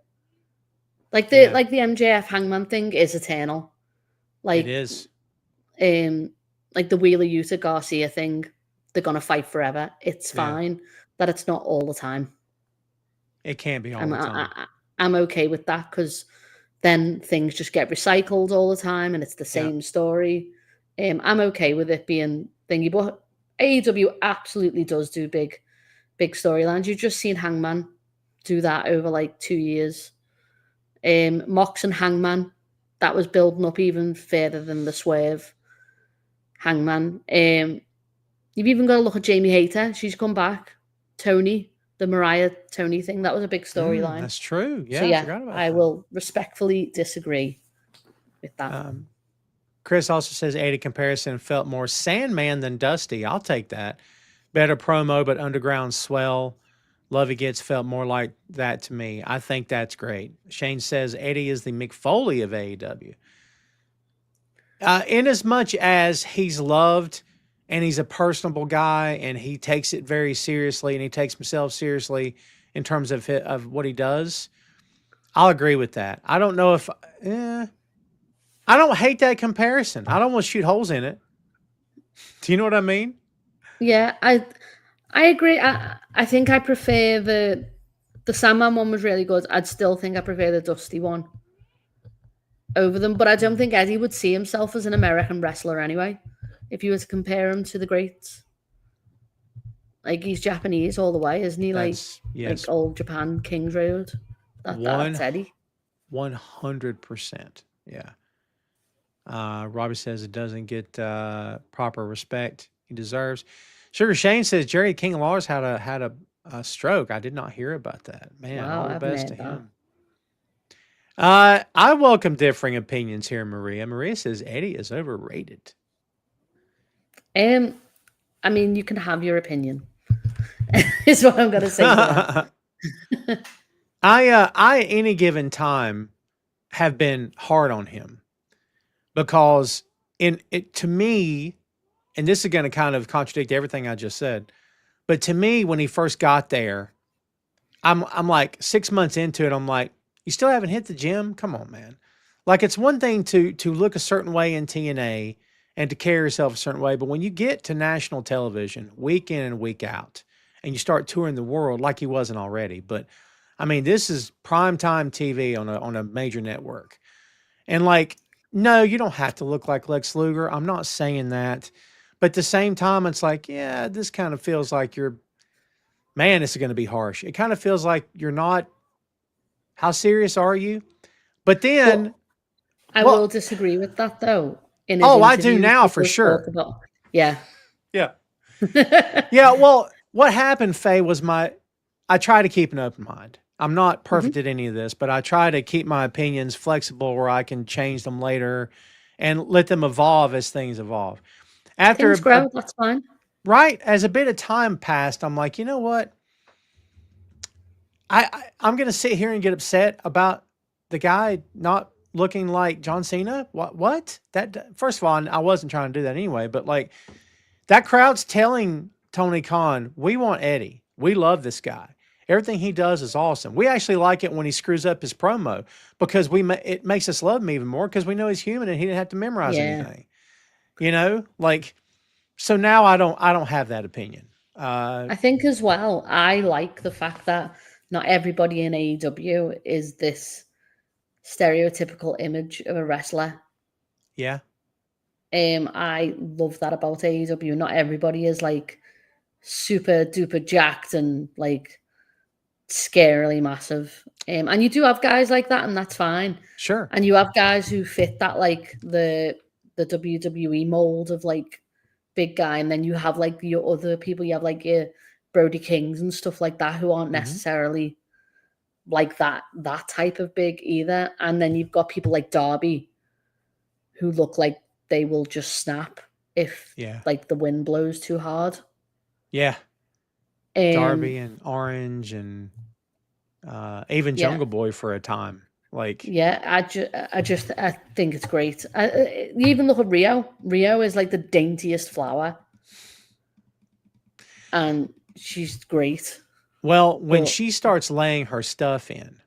Like the MJF Hangman thing is eternal. Like it is. Like the Wheeler Yuta Garcia thing, they're gonna fight forever. It's fine that it's not all the time. It can't be all the time. I'm okay with that because then things just get recycled all the time and it's the same story. I'm okay with it being thingy, but AEW absolutely does do big storylines. You've just seen Hangman do that over like 2 years. Mox and Hangman, that was building up even further than the Swerve Hangman. You've even got to look at Jamie Hayter. She's come back. Tony, the Mariah Tony thing, that was a big storyline. That's true. Yeah, so, I forgot about that. Will respectfully disagree with that. Chris also says Eddie comparison felt more Sandman than Dusty. I'll take that. Better promo, but underground swell. Lovey Gets felt more like that to me. I think that's great. Shane says Eddie is the Mick Foley of AEW. In as much as he's loved and he's a personable guy and he takes it very seriously and he takes himself seriously in terms of what he does, I'll agree with that. I don't know if... I don't hate that comparison. I don't want to shoot holes in it. Do you know what I mean? Yeah, I agree. I think I prefer the Sandman one was really good. I'd still think I prefer the Dusty one over them, but I don't think Eddie would see himself as an American wrestler anyway. If you were to compare him to the greats, like he's Japanese all the way, isn't he? Like old Japan, King's Road. That's Eddie. 100%. Yeah. Robbie says it doesn't get proper respect he deserves. Sugar Shane says Jerry King Lawless had a stroke. I did not hear about that. Man, wow, all the best to him. I welcome differing opinions here, Maria. Maria says Eddie is overrated. I mean, you can have your opinion. Is what I'm gonna say. To that. I at any given time have been hard on him. Because to me, and this is going to kind of contradict everything I just said, but to me, when he first got there, I'm like 6 months into it. I'm like, you still haven't hit the gym? Come on, man. Like it's one thing to look a certain way in TNA and to carry yourself a certain way, but when you get to national television week in and week out, and you start touring the world like he wasn't already, but I mean, this is primetime TV on a major network. And like, no, you don't have to look like Lex Luger. I'm not saying that. But at the same time, it's like, yeah, this kind of feels like man, this is going to be harsh. It kind of feels like you're not, how serious are you? But then, I will disagree with that though. In his I do interviews, now he for does sure. talk about- yeah. Yeah. Yeah. Well, what happened, Faye, was I try to keep an open mind. I'm not perfect at any of this, but I try to keep my opinions flexible where I can change them later and let them evolve as things evolve. After Things grow, that's fine. Right. As a bit of time passed, I'm like, you know what? I'm going to sit here and get upset about the guy not looking like John Cena. What? That, first of all, I wasn't trying to do that anyway, but like that crowd's telling Tony Khan, we want Eddie. We love this guy. Everything he does is awesome. We actually like it when he screws up his promo because it makes us love him even more because we know he's human and he didn't have to memorize anything. You know, like, so now I don't have that opinion. I think as well, I like the fact that not everybody in AEW is this stereotypical image of a wrestler. Yeah. I love that about AEW. Not everybody is like super duper jacked and like scarily massive. And you do have guys like that, and that's fine. Sure. And you have guys who fit that like the WWE mold of like big guy, and then you have like your other people. You have like your Brody Kings and stuff like that who aren't necessarily like that type of big either. And then you've got people like Darby who look like they will just snap if like the wind blows too hard. Yeah. Darby and Orange and even Jungle Boy for a time. Like, I think it's great. You even look at Rio. Rio is like the daintiest flower, and she's great. Well, when she starts laying her stuff in,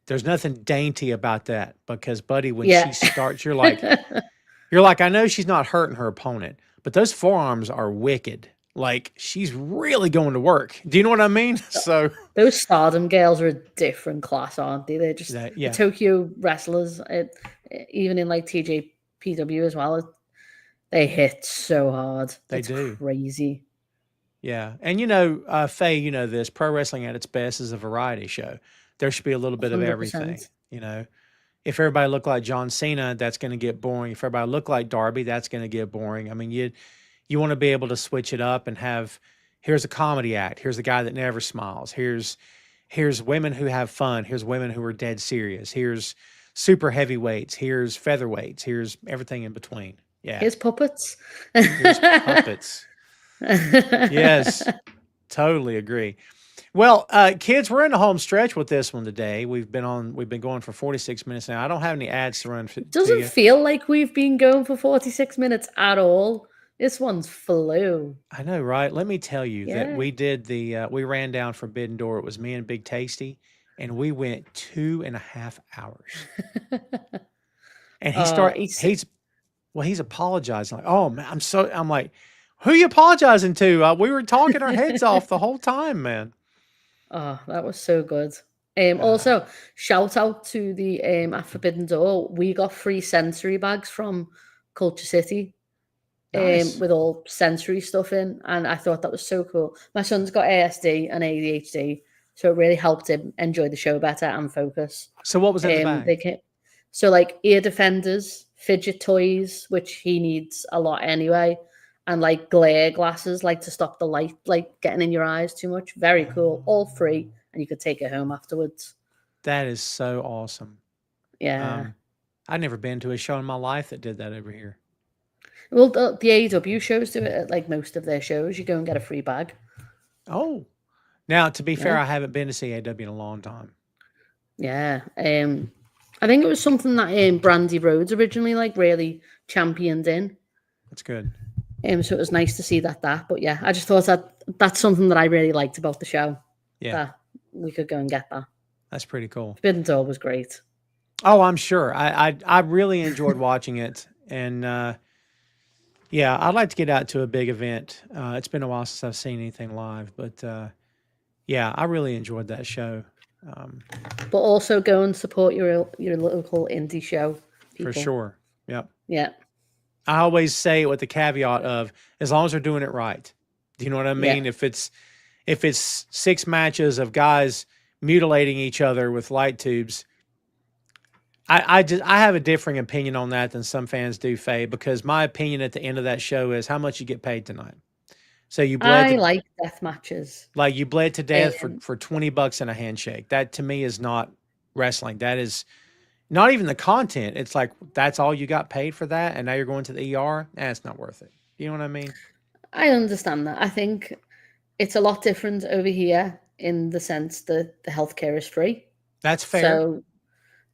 there's nothing dainty about that because, buddy, when she starts, you're like, I know she's not hurting her opponent, but those forearms are wicked. Like, she's really going to work. Do you know what I mean? So those Stardom girls are a different class, aren't they? They're just the Tokyo wrestlers. Even in like TJPW as well, they hit so hard. They do. Crazy. Yeah. And you know, Faye, you know this, pro wrestling at its best is a variety show. There should be a little bit 100%. Of everything. You know, if everybody looked like John Cena, that's going to get boring. If everybody looked like Darby, that's going to get boring. I mean, you want to be able to switch it up and have, here's a comedy act. Here's a guy that never smiles. Here's women who have fun. Here's women who are dead serious. Here's super heavyweights. Here's featherweights. Here's everything in between. Yeah. Here's puppets. Here's puppets. Yes, totally agree. Well, kids, we're in the home stretch with this one today. We've been going for 46 minutes now. I don't have any ads to run. Doesn't feel like we've been going for 46 minutes at all. This one's flew. I know, right? Let me tell you that we did we ran down Forbidden Door. It was me and Big Tasty, and we went 2.5 hours. And he's apologizing. Like, oh man, I'm like, who are you apologizing to? We were talking our heads off the whole time, man. Oh, that was so good. Also, shout out to the at Forbidden Door. We got free sensory bags from Culture City. Nice. With all sensory stuff in, and I thought that was so cool. My son's got ASD and ADHD, so it really helped him enjoy the show better and focus. So what was in the bag? So like ear defenders, fidget toys, which he needs a lot anyway, and like glare glasses, like to stop the light like getting in your eyes too much. Very cool, all free, and you could take it home afterwards. That is so awesome. Yeah, I've never been to a show in my life that did that over here. Well, the AEW shows do it at like most of their shows. You go and get a free bag. Oh, now to be fair, I haven't been to see AEW in a long time. Yeah, I think it was something that Brandy Rhodes originally like really championed in. That's good. So it was nice to see that. But yeah, I just thought that's something that I really liked about the show. Yeah, that we could go and get that. That's pretty cool. Forbidden Door was great. Oh, I'm sure. I really enjoyed watching it, and. Yeah, I'd like to get out to a big event. It's been a while since I've seen anything live, but yeah, I really enjoyed that show. But also go and support your local indie show. For sure. Yep. Yeah. I always say it with the caveat of as long as they're doing it right. Do you know what I mean? Yeah. If it's 6 matches of guys mutilating each other with light tubes, I have a differing opinion on that than some fans do, Faye, because my opinion at the end of that show is how much you get paid tonight. So you bled like death matches. Like you bled to death for $20 and a handshake. That to me is not wrestling. That is not even the content. It's like that's all you got paid for that, and now you're going to the ER. It's not worth it. You know what I mean? I understand that. I think it's a lot different over here in the sense that the healthcare is free. That's fair. So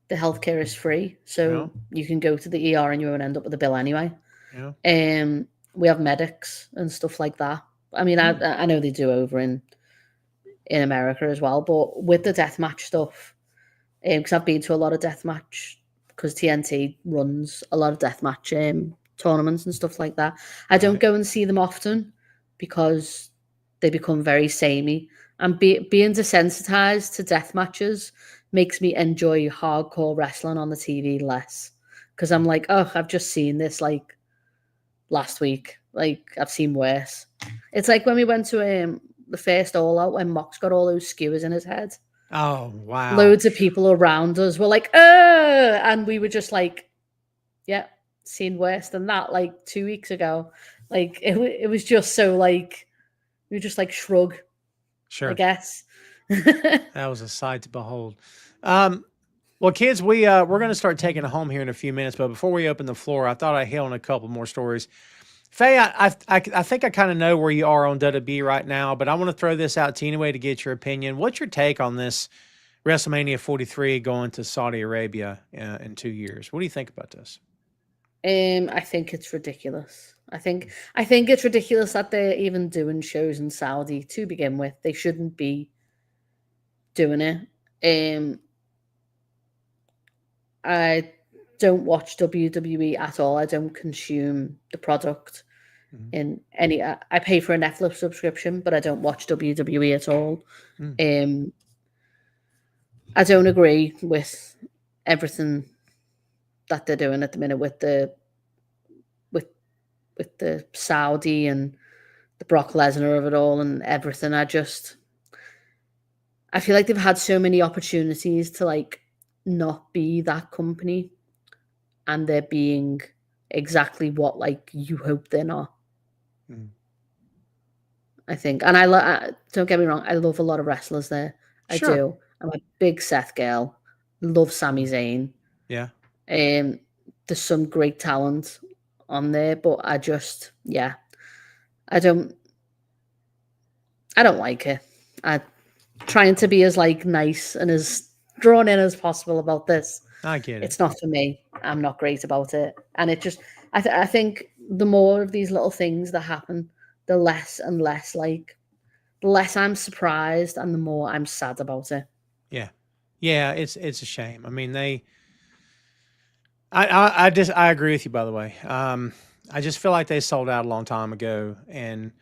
the healthcare is free, so you can go to the ER and you won't end up with a bill anyway. Yeah. We have medics and stuff like that. I mean, I know they do over in America as well, but with the deathmatch stuff, because I've been to a lot of deathmatch, because TNT runs a lot of deathmatch tournaments and stuff like that. I don't go and see them often because they become very samey. And being desensitized to deathmatches makes me enjoy hardcore wrestling on the TV less, because I'm like, oh, I've just seen this like last week. Like I've seen worse. It's like when we went to the first All Out when Mox got all those skewers in his head. Oh wow! Loads of people around us were like, and we were just like, yeah, seen worse than that. Like 2 weeks ago, like it was just so like we were just like shrug. Sure, I guess. That was a sight to behold. Well, kids, we're going to start taking it home here in a few minutes, but before we open the floor, I thought I'd hit on a couple more stories. Faye, I think I kind of know where you are on WWE right now, but I want to throw this out to you anyway to get your opinion. What's your take on this WrestleMania 43 going to Saudi Arabia in 2 years? What do you think about this? I think it's ridiculous. I think it's ridiculous that they're even doing shows in Saudi to begin with. They shouldn't be doing it. I don't watch WWE at all. I don't consume the product in any. I pay for a Netflix subscription, but I don't watch WWE at all. I don't agree with everything that they're doing at the minute with the Saudi and the Brock Lesnar of it all and everything. I feel like they've had so many opportunities to like not be that company, and they're being exactly what like you hope they're not. I think, and I don't get me wrong, I love a lot of wrestlers there. I do. I'm a big Seth girl. Love Sami Zayn. Yeah. There's some great talent on there, but I don't like it. I'm trying to be as like nice and as drawn in as possible about this. I get it. It's not for me. I'm not great about it. And it just, I think the more of these little things that happen, the less and less like, the less I'm surprised and the more I'm sad about it. Yeah. Yeah. It's a shame. I mean, I agree with you, by the way. I just feel like they sold out a long time ago. And,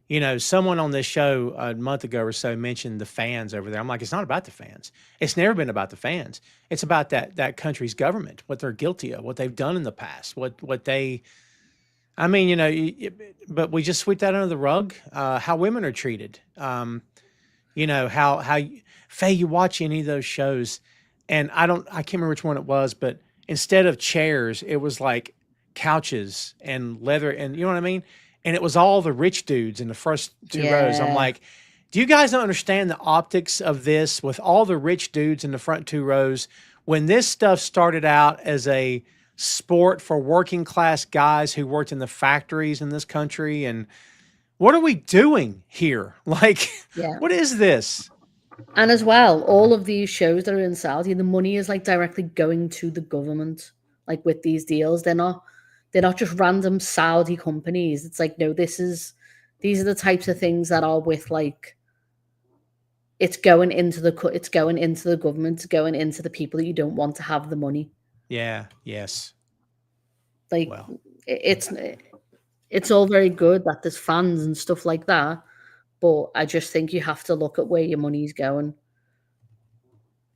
you know, someone on this show a month ago or so mentioned the fans over there. I'm like, it's not about the fans. It's never been about the fans. It's about that country's government, what they're guilty of, what they've done in the past, what they, I mean, you know, but we just sweep that under the rug. How women are treated. You know, how Faye, you watch any of those shows, and I can't remember which one it was, but instead of chairs, it was like couches and leather, and you know what I mean? And it was all the rich dudes in the first two rows. I'm like, do you guys not understand the optics of this with all the rich dudes in the front 2 rows? When this stuff started out as a sport for working class guys who worked in the factories in this country, and what are we doing here? Like, what is this? And as well, all of these shows that are in Saudi, the money is like directly going to the government. Like with these deals, they're not just random Saudi companies. It's like, no, these are the types of things that are with like, it's going into the government, it's going into the people that you don't want to have the money. Yeah. Yes. Like it's all very good that there's fans and stuff like that, but I just think you have to look at where your money's going.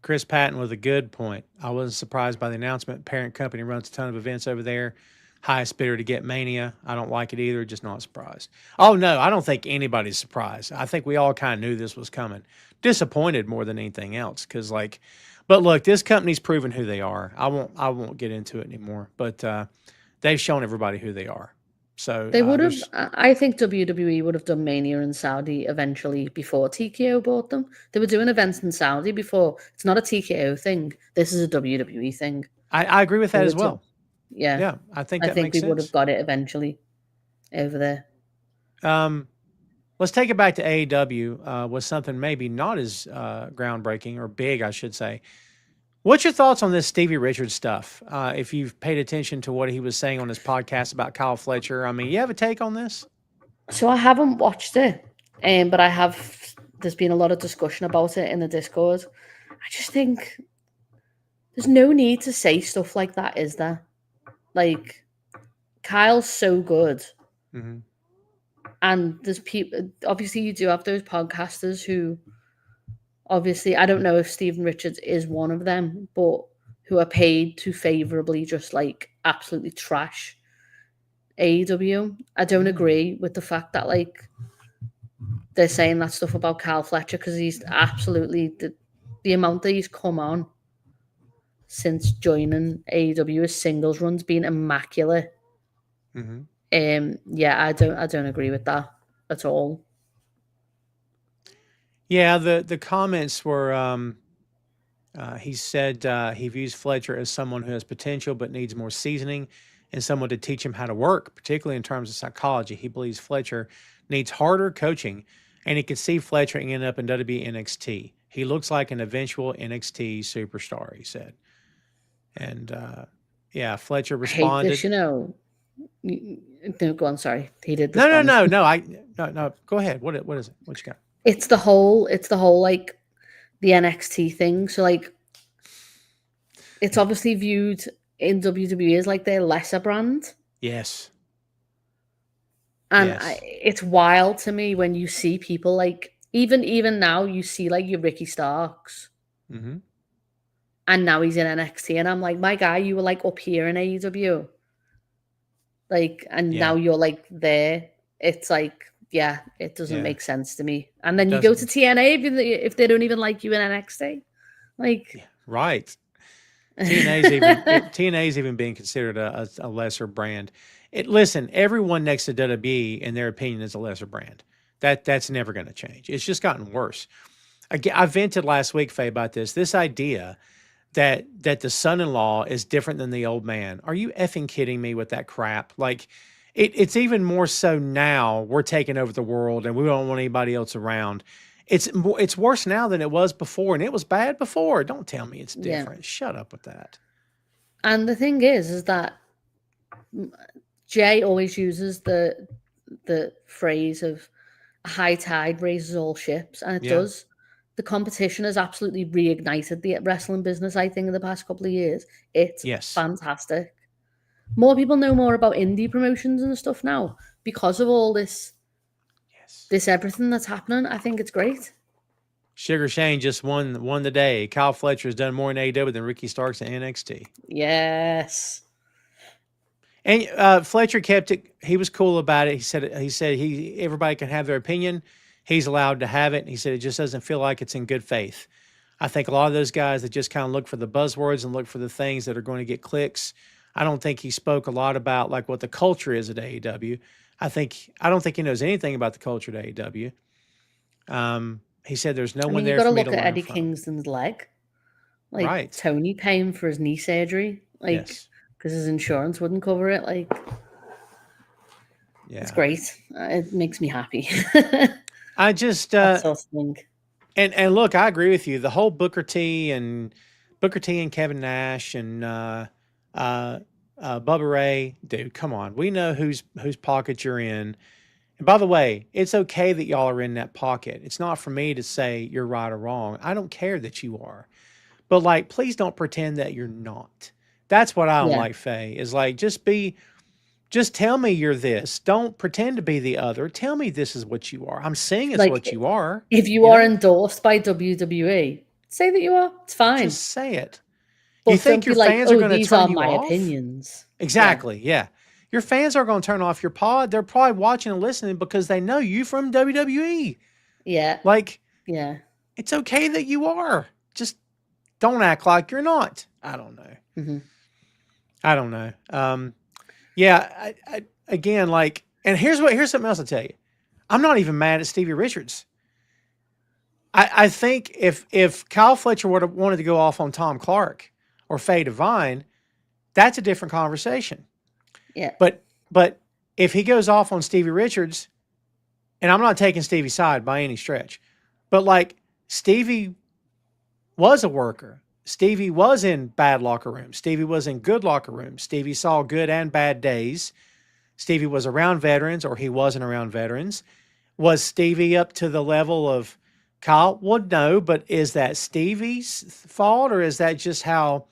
Chris Patton with a good point. I wasn't surprised by the announcement. Parent company runs a ton of events over there. Highest bidder to get Mania. I don't like it either. Just not surprised. Oh no, I don't think anybody's surprised. I think we all kind of knew this was coming. Disappointed more than anything else, because but look, this company's proven who they are. I won't get into it anymore. But they've shown everybody who they are. So They would have. I think WWE would have done Mania in Saudi eventually before TKO bought them. They were doing events in Saudi before. It's not a TKO thing. This is a WWE thing. I agree with that as well. Yeah, I think we sense. Would have got it eventually over there. Let's take it back to AEW with something maybe not as groundbreaking or big, I should say. What's your thoughts on this Stevie Richards stuff? If you've paid attention to what he was saying on his podcast about Kyle Fletcher, I mean, you have a take on this? So I haven't watched it, but I have. There's been a lot of discussion about it in the Discord. I just think there's no need to say stuff like that, is there? Like, Kyle's so good. Mm-hmm. And there's people, obviously you do have those podcasters who, obviously, I don't know if Stephen Richards is one of them, but who are paid to favorably just like absolutely trash AEW. I don't agree with the fact that like they're saying that stuff about Kyle Fletcher, because he's absolutely, the amount that he's come on since joining AEW, his singles run's been immaculate. Mm-hmm. I don't agree with that at all. Yeah, the comments were, he said he views Fletcher as someone who has potential but needs more seasoning and someone to teach him how to work, particularly in terms of psychology. He believes Fletcher needs harder coaching, and he could see Fletcher end up in WWE NXT. He looks like an eventual NXT superstar, he said. And, Fletcher responded. I hate this, no, go on. Sorry, he did. No. Go ahead. What is it? What you got? It's the whole like the NXT thing. So like, it's obviously viewed in WWE as like their lesser brand. Yes. And it's wild to me when you see people like even now you see like your Ricky Starks. Mm-hmm. And now he's in NXT, and I'm like, my guy, you were like up here in AEW, like, and now you're like there. It's like, it doesn't make sense to me. And then you go to TNA if they don't even like you in NXT, like, right. TNA's even being considered a lesser brand. Listen, everyone next to WWE, in their opinion, is a lesser brand. That's never going to change. It's just gotten worse. I vented last week, Faye, about this idea that the son-in-law is different than the old man. Are you effing kidding me with that crap? Like, it's even more so now. We're taking over the world, and we don't want anybody else around. It's worse now than it was before, and it was bad before. Don't tell me it's different. Yeah. Shut up with that. And the thing is that Jay always uses the phrase of a high tide raises all ships, and it does. The competition has absolutely reignited the wrestling business, I think, in the past couple of years. It's fantastic. More people know more about indie promotions and stuff now because of all this everything that's happening. I think it's great. Sugar Shane just won the day. Kyle Fletcher has done more in AEW than Ricky Starks in NXT. Yes. And Fletcher kept it. He was cool about it. He said everybody can have their opinion. He's allowed to have it. And he said it just doesn't feel like it's in good faith. I think a lot of those guys that just kind of look for the buzzwords and look for the things that are going to get clicks. I don't think he spoke a lot about like what the culture is at AEW. I don't think he knows anything about the culture at AEW. He said there's no one there for me to learn from. You got to look at Eddie Kingston's leg. Like Tony paying for his knee surgery. Like, because his insurance wouldn't cover it. Like, it's great. It makes me happy. I just and look, I agree with you. The whole Booker T and Kevin Nash and Bubba Ray, dude, come on. We know whose pocket you're in. And by the way, it's okay that y'all are in that pocket. It's not for me to say you're right or wrong. I don't care that you are. But like, please don't pretend that you're not. That's what I don't like, Faye, is like, just tell me you're this. Don't pretend to be the other. Tell me this is what you are. I'm saying it's like, what you are. If you are endorsed by WWE, Say that you are. It's fine. Just say it. But You think your fans are going to turn you my off? Opinions. Exactly. Yeah. Your fans are going to turn off your pod. They're probably watching and listening because they know you from WWE. Yeah. Like, yeah, it's okay that you are. Just don't act like you're not. I don't know. Mm-hmm. I don't know. Yeah. I again, like, and here's something else I'll tell you. I'm not even mad at Stevie Richards. I think if Kyle Fletcher would have wanted to go off on Tom Clark or Faye Devine, that's a different conversation. Yeah. But if he goes off on Stevie Richards, and I'm not taking Stevie's side by any stretch, but like Stevie was a worker. Stevie was in bad locker rooms. Stevie was in good locker rooms. Stevie saw good and bad days. Stevie was around veterans or he wasn't around veterans. Was Stevie up to the level of Kyle? Well, no, but is that Stevie's fault or is that just how?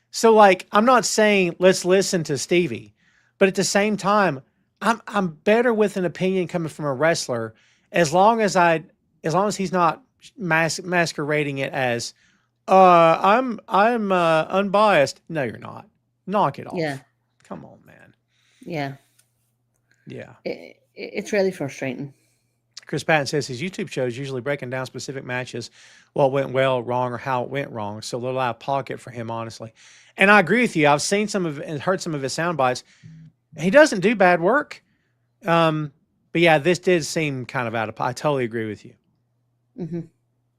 So like, I'm not saying let's listen to Stevie, but at the same time, I'm better with an opinion coming from a wrestler as long as he's not masquerading it as I'm unbiased. No, you're not. Knock it off. Yeah. Come on, man. Yeah. Yeah. It's really frustrating. Chris Patton says his YouTube show is usually breaking down specific matches, what went well, wrong, or how it went wrong. So a little out of pocket for him, honestly. And I agree with you. I've seen some of and heard some of his sound bites. He doesn't do bad work. But yeah, this did seem kind of out of pocket. I totally agree with you. Mm-hmm.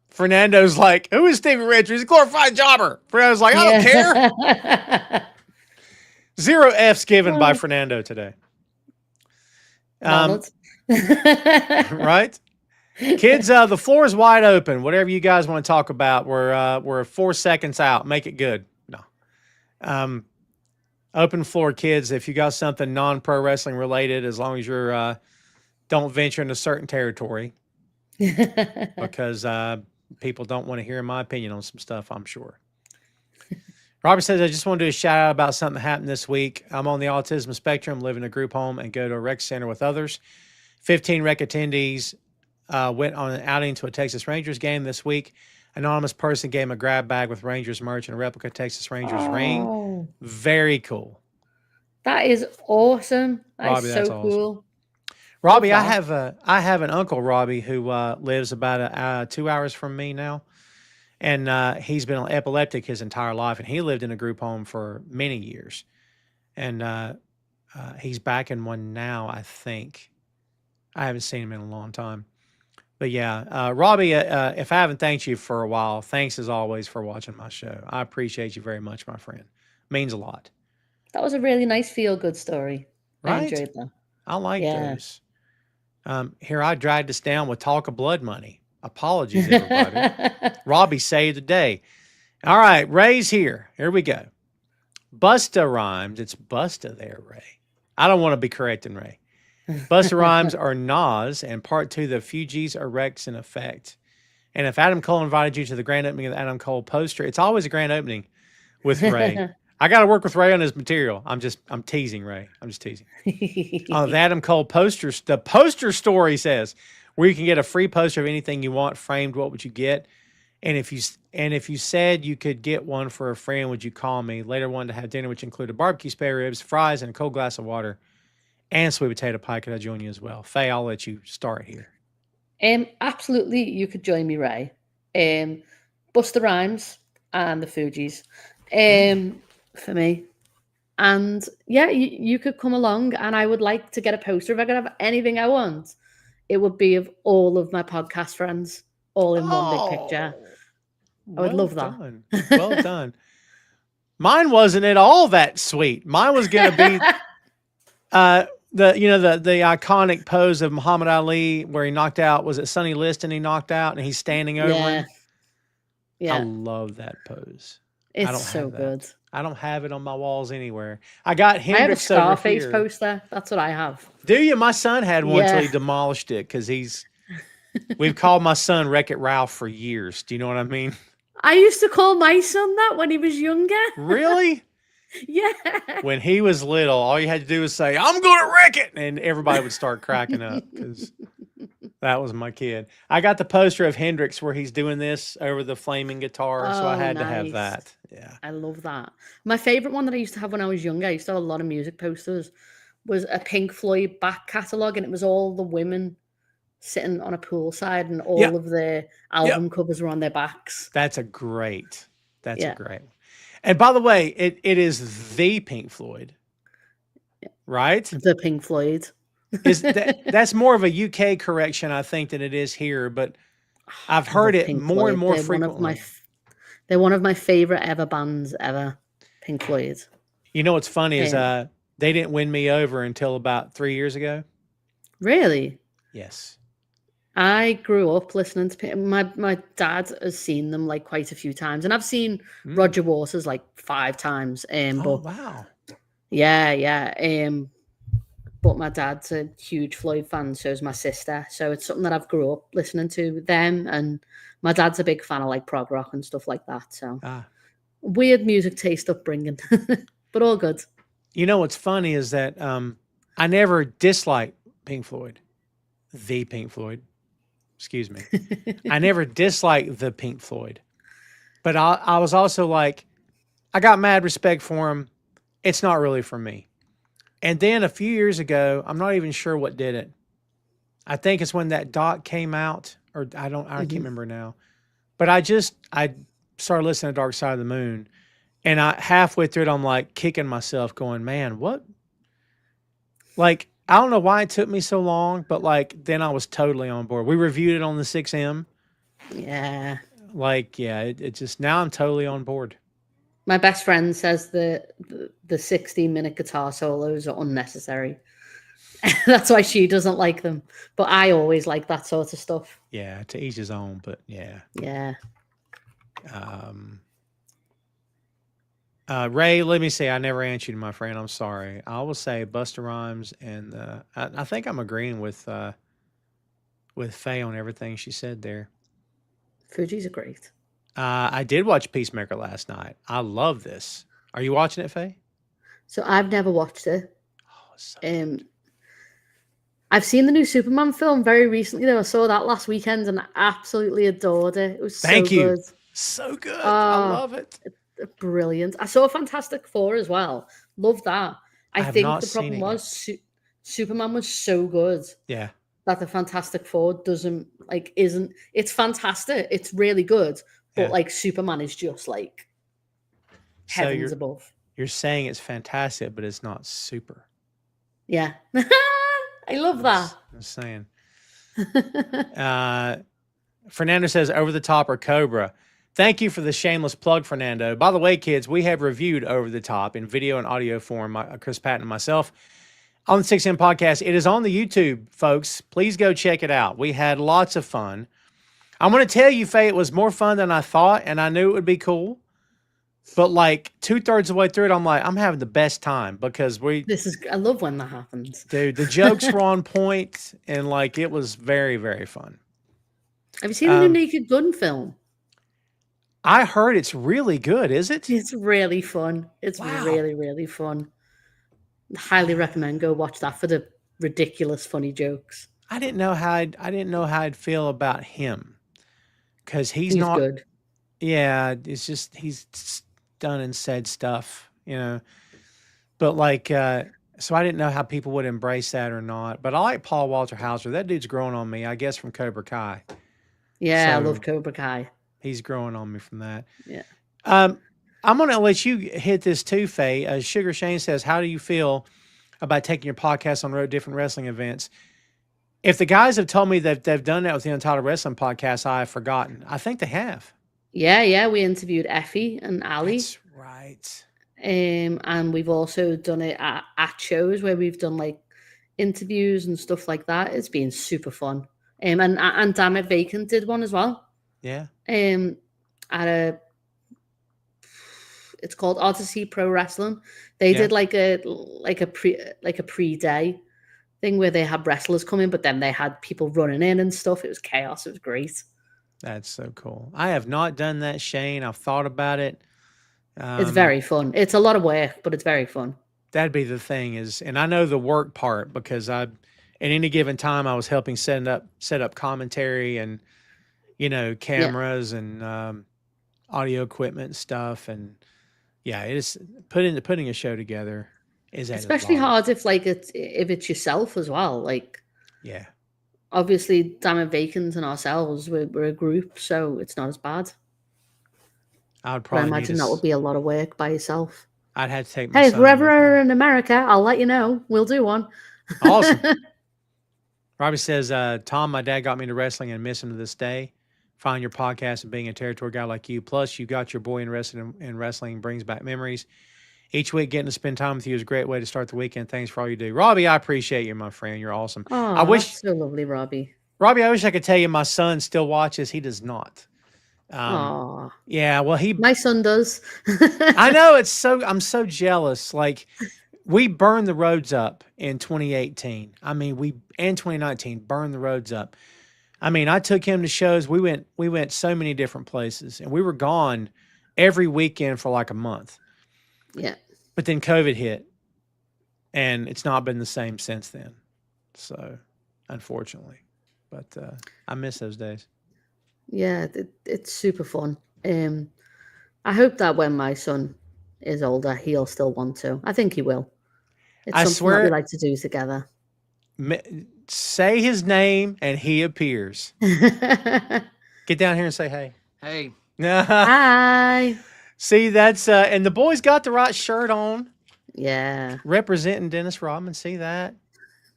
Fernando's like, who is Stevie Richards? He's a glorified jobber. Fernando's like, I don't care. 0 F's given by Fernando today. Right? Kids, the floor is wide open. Whatever you guys want to talk about, we're 4 seconds out. Make it good. No. Open floor, kids. If you got something non-pro wrestling related, as long as you're don't venture into certain territory, because people don't want to hear my opinion on some stuff, I'm sure. Robert says, I just want to do a shout out about something that happened this week. I'm on the autism spectrum, live in a group home, and go to a rec center with others. 15 rec attendees went on an outing to a Texas Rangers game this week. Anonymous person gave him a grab bag with Rangers merch and a replica Texas Rangers ring. Very cool. That is awesome. Robbie, that's that's so awesome. Cool. Robbie, I have an uncle, Robbie, who lives about 2 hours from me now. And he's been epileptic his entire life, and he lived in a group home for many years. And he's back in one now, I think. I haven't seen him in a long time. But yeah, Robbie, if I haven't thanked you for a while, thanks as always for watching my show. I appreciate you very much, my friend. Means a lot. That was a really nice feel-good story. Right? I enjoyed that. I like those. Here, I dragged us down with talk of blood money. Apologies, everybody. Robbie saved the day. All right, Ray's here. Here we go. Busta Rhymes. It's Busta there, Ray. I don't want to be correcting Ray. Busta Rhymes are Nas, and part 2, the Fugees are Rex in effect. And if Adam Cole invited you to the grand opening of the Adam Cole poster, it's always a grand opening with Ray. I got to work with Ray on his material. I'm teasing Ray. I'm just teasing. The Adam Cole posters, the poster story says, where you can get a free poster of anything you want framed, what would you get? And if you said you could get one for a friend, would you call me? Later wanted to have dinner, which included barbecue spare ribs, fries, and a cold glass of water, and sweet potato pie. Could I join you as well? Faye, I'll let you start here. Absolutely, you could join me, Ray. Busta Rhymes and the Fugees, for me. And yeah, you could come along, and I would like to get a poster. If I could have anything I want, it would be of all of my podcast friends, all in one big picture. I would love that. Well done. Mine wasn't at all that sweet. Mine was going to be the iconic pose of Muhammad Ali where he knocked out, was it Sonny Liston he knocked out, and he's standing over him? Yeah. I love that pose. It's so good. I don't have it on my walls anywhere. I got Hendrix I have a Scarface poster. That's what I have. Do you? My son had one until he demolished it because we've called my son Wreck-It Ralph for years. Do you know what I mean? I used to call my son that when he was younger. Really? Yeah. When he was little, all you had to do was say, I'm going to wreck it. And everybody would start cracking up because That was my kid. I got the poster of Hendrix where he's doing this over the flaming guitar, so I Oh, had to have nice. that. Yeah. I love that. My favorite one that I used to have when I was younger, I used to have a lot of music posters, was a Pink Floyd back catalogue, and it was all the women sitting on a poolside, and all Yep. of their album covers were on their backs. That's a great. That's Yeah. a great. And by the way, it is the Pink Floyd, right? The Pink Floyd. That's more of a UK correction, I think, than it is here. But I've heard it Pink more and Floyd. more They're frequently. They're one of my favorite ever bands ever. Pink Floyd. You know what's funny is Yeah. they didn't win me over until about 3 years ago. Really? Yes. I grew up listening to my dad has seen them like quite a few times, and I've seen Roger Waters like 5 times. Oh But wow. yeah. But my dad's a huge Floyd fan, so is my sister. So it's something that I've grew up listening to them, and my dad's a big fan of like prog rock and stuff like that. So weird music taste upbringing, but all good. You know what's funny is that I never disliked Pink Floyd, the Pink Floyd. Excuse me. I never disliked the Pink Floyd, but I was also like, I got mad respect for him. It's not really for me. And then a few years ago, I'm not even sure what did it. I think it's when that doc came out, or I can't remember now. But I started listening to Dark Side of the Moon, and halfway through it, I'm like kicking myself, going, "Man, what?" Like, I don't know why it took me so long, but like then I was totally on board. We reviewed it on the 6M. Yeah. Like, yeah, it just now I'm totally on board. My best friend says the 16-minute guitar solos are unnecessary. That's why she doesn't like them. But I always like that sort of stuff. Yeah, to each his own, but yeah. Yeah. Ray, let me say, I never answered you, my friend. I'm sorry. I will say Busta Rhymes, and I think I'm agreeing with Faye on everything she said there. Fuji's are great. I did watch Peacemaker last night. I love this. Are you watching it, Faye? So I've never watched it. Oh, it's so good. I've seen the new Superman film very recently, though. I saw that last weekend and I absolutely adored it. It was Thank so you. good. So good. I love it. Brilliant. I saw Fantastic Four as well. Love that. I have think not the seen problem it was Superman was so good Yeah. that the Fantastic Four isn't. It's fantastic. It's really good, but Yeah. like Superman is just like So heavens above. you're saying it's fantastic, but it's not super. Yeah. I love that. I'm just saying. Fernando says Over the Top or Cobra. Thank you for the shameless plug, Fernando. By the way, kids, we have reviewed Over the Top in video and audio form, Chris Patton and myself, on the 6M podcast. It is on the YouTube, folks. Please go check it out. We had lots of fun. I'm going to tell you, Faye, it was more fun than I thought, and I knew it would be cool. But like 2/3 of the way through it, I'm like, I'm having the best time because I love when that happens. dude, the jokes were on point, and like it was very, very fun. Have you seen the new Naked Gun film? I heard it's really good. Is it? It's really fun. It's Wow. really, really fun. Highly recommend go watch that for the ridiculous, funny jokes. I didn't know how I'd feel about him because he's He's not good. Yeah, it's just he's done and said stuff, you know. But like, so I didn't know how people would embrace that or not. But I like Paul Walter Hauser. That dude's growing on me, I guess, from Cobra Kai. Yeah, I So- love Cobra Kai. He's growing on me from that. Yeah. I'm going to let you hit this too, Faye. Sugar Shane says, how do you feel about taking your podcast on the road to different wrestling events? If the guys have told me that they've done that with the Untitled Wrestling Podcast, I have forgotten. I think they have. Yeah. We interviewed Effie and Ali. That's right. And we've also done it at shows where we've done like interviews and stuff like that. It's been super fun. And Damn It Vacant did one as well. Yeah. It's called Odyssey Pro Wrestling. They did like a pre-day thing where they had wrestlers come in, but then they had people running in and stuff. It was chaos. It was great. That's so cool. I have not done that, Shane. I've thought about it. It's very fun. It's a lot of work, but it's very fun. That'd be the thing and I know the work part because at any given time, I was helping set up commentary and, cameras and audio equipment and stuff. And yeah, it is putting a show together is especially hard if it's yourself as well. Like, yeah, obviously, Damn It Vacant and ourselves, we're a group, so it's not as bad. I would probably imagine that would be a lot of work by yourself. I'd have to take my Hey, if son we're ever with me. in America, I'll let you know. We'll do one. Awesome. Robbie says, Tom, my dad got me into wrestling and miss him to this day. Find your podcast and being a territory guy like you. Plus, you got your boy interested in wrestling, brings back memories. Each week, getting to spend time with you is a great way to start the weekend. Thanks for all you do. Robbie, I appreciate you, my friend. You're awesome. Oh, that's so lovely, Robbie. Robbie, I wish I could tell you my son still watches. He does not. Yeah, well, my son does. I know I'm so jealous. Like, we burned the roads up in 2018. I mean, and 2019 burned the roads up. I mean, I took him to shows. We went so many different places, and we were gone every weekend for like a month. Yeah. But then COVID hit, and it's not been the same since then. So, unfortunately, but I miss those days. Yeah, it's super fun. I hope that when my son is older, he'll still want to. I think he will. It's something that we like to do together. Say his name and he appears. Get down here and say hey. Hey. Hi. See, that's and the boy's got the right shirt on. Yeah. Representing Dennis Rodman. See that?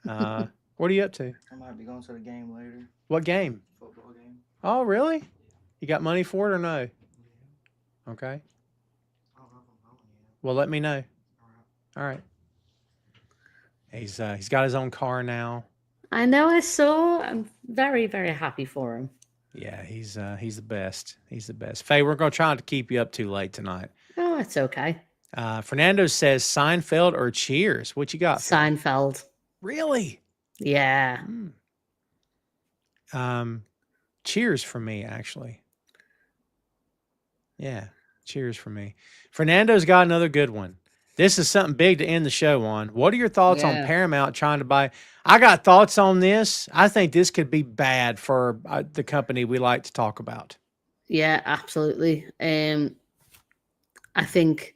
What are you up to? I might be going to the game later. What game? Football game. Oh, really? You got money for it or no? Yeah. Okay. I don't know if I'm going yet. Well, let me know. All right. He's got his own car now. I know. I saw. I'm very, very happy for him. Yeah, he's the best. He's the best. Faye, we're gonna try not to keep you up too late tonight. Oh, it's okay. Fernando says Seinfeld or Cheers. What you got? Seinfeld. Really? Yeah. Cheers for me, actually. Yeah, Cheers for me. Fernando's got another good one. This is something big to end the show on. What are your thoughts on Paramount trying to buy? I got thoughts on this. I think this could be bad for the company we like to talk about. Yeah, absolutely. I think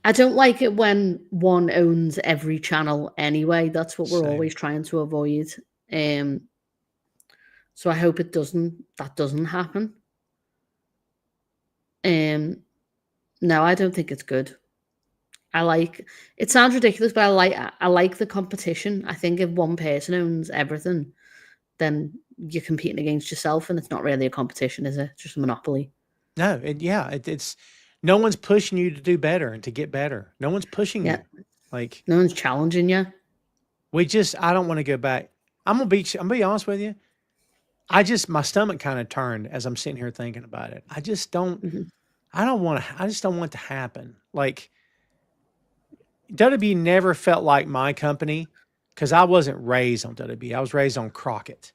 I don't like it when one owns every channel anyway. That's what we're always trying to avoid. So I hope that doesn't happen. No, I don't think it's good. It sounds ridiculous, but I like the competition. I think if one person owns everything, then you're competing against yourself, and it's not really a competition, is it? It's just a monopoly. No, it's no one's pushing you to do better and to get better. No one's pushing you. Like, no one's challenging you. I don't want to go back. I'm gonna be honest with you. My stomach kind of turned as I'm sitting here thinking about it. I just don't want it to happen. Like, WWE never felt like my company because I wasn't raised on WWE. I was raised on Crockett.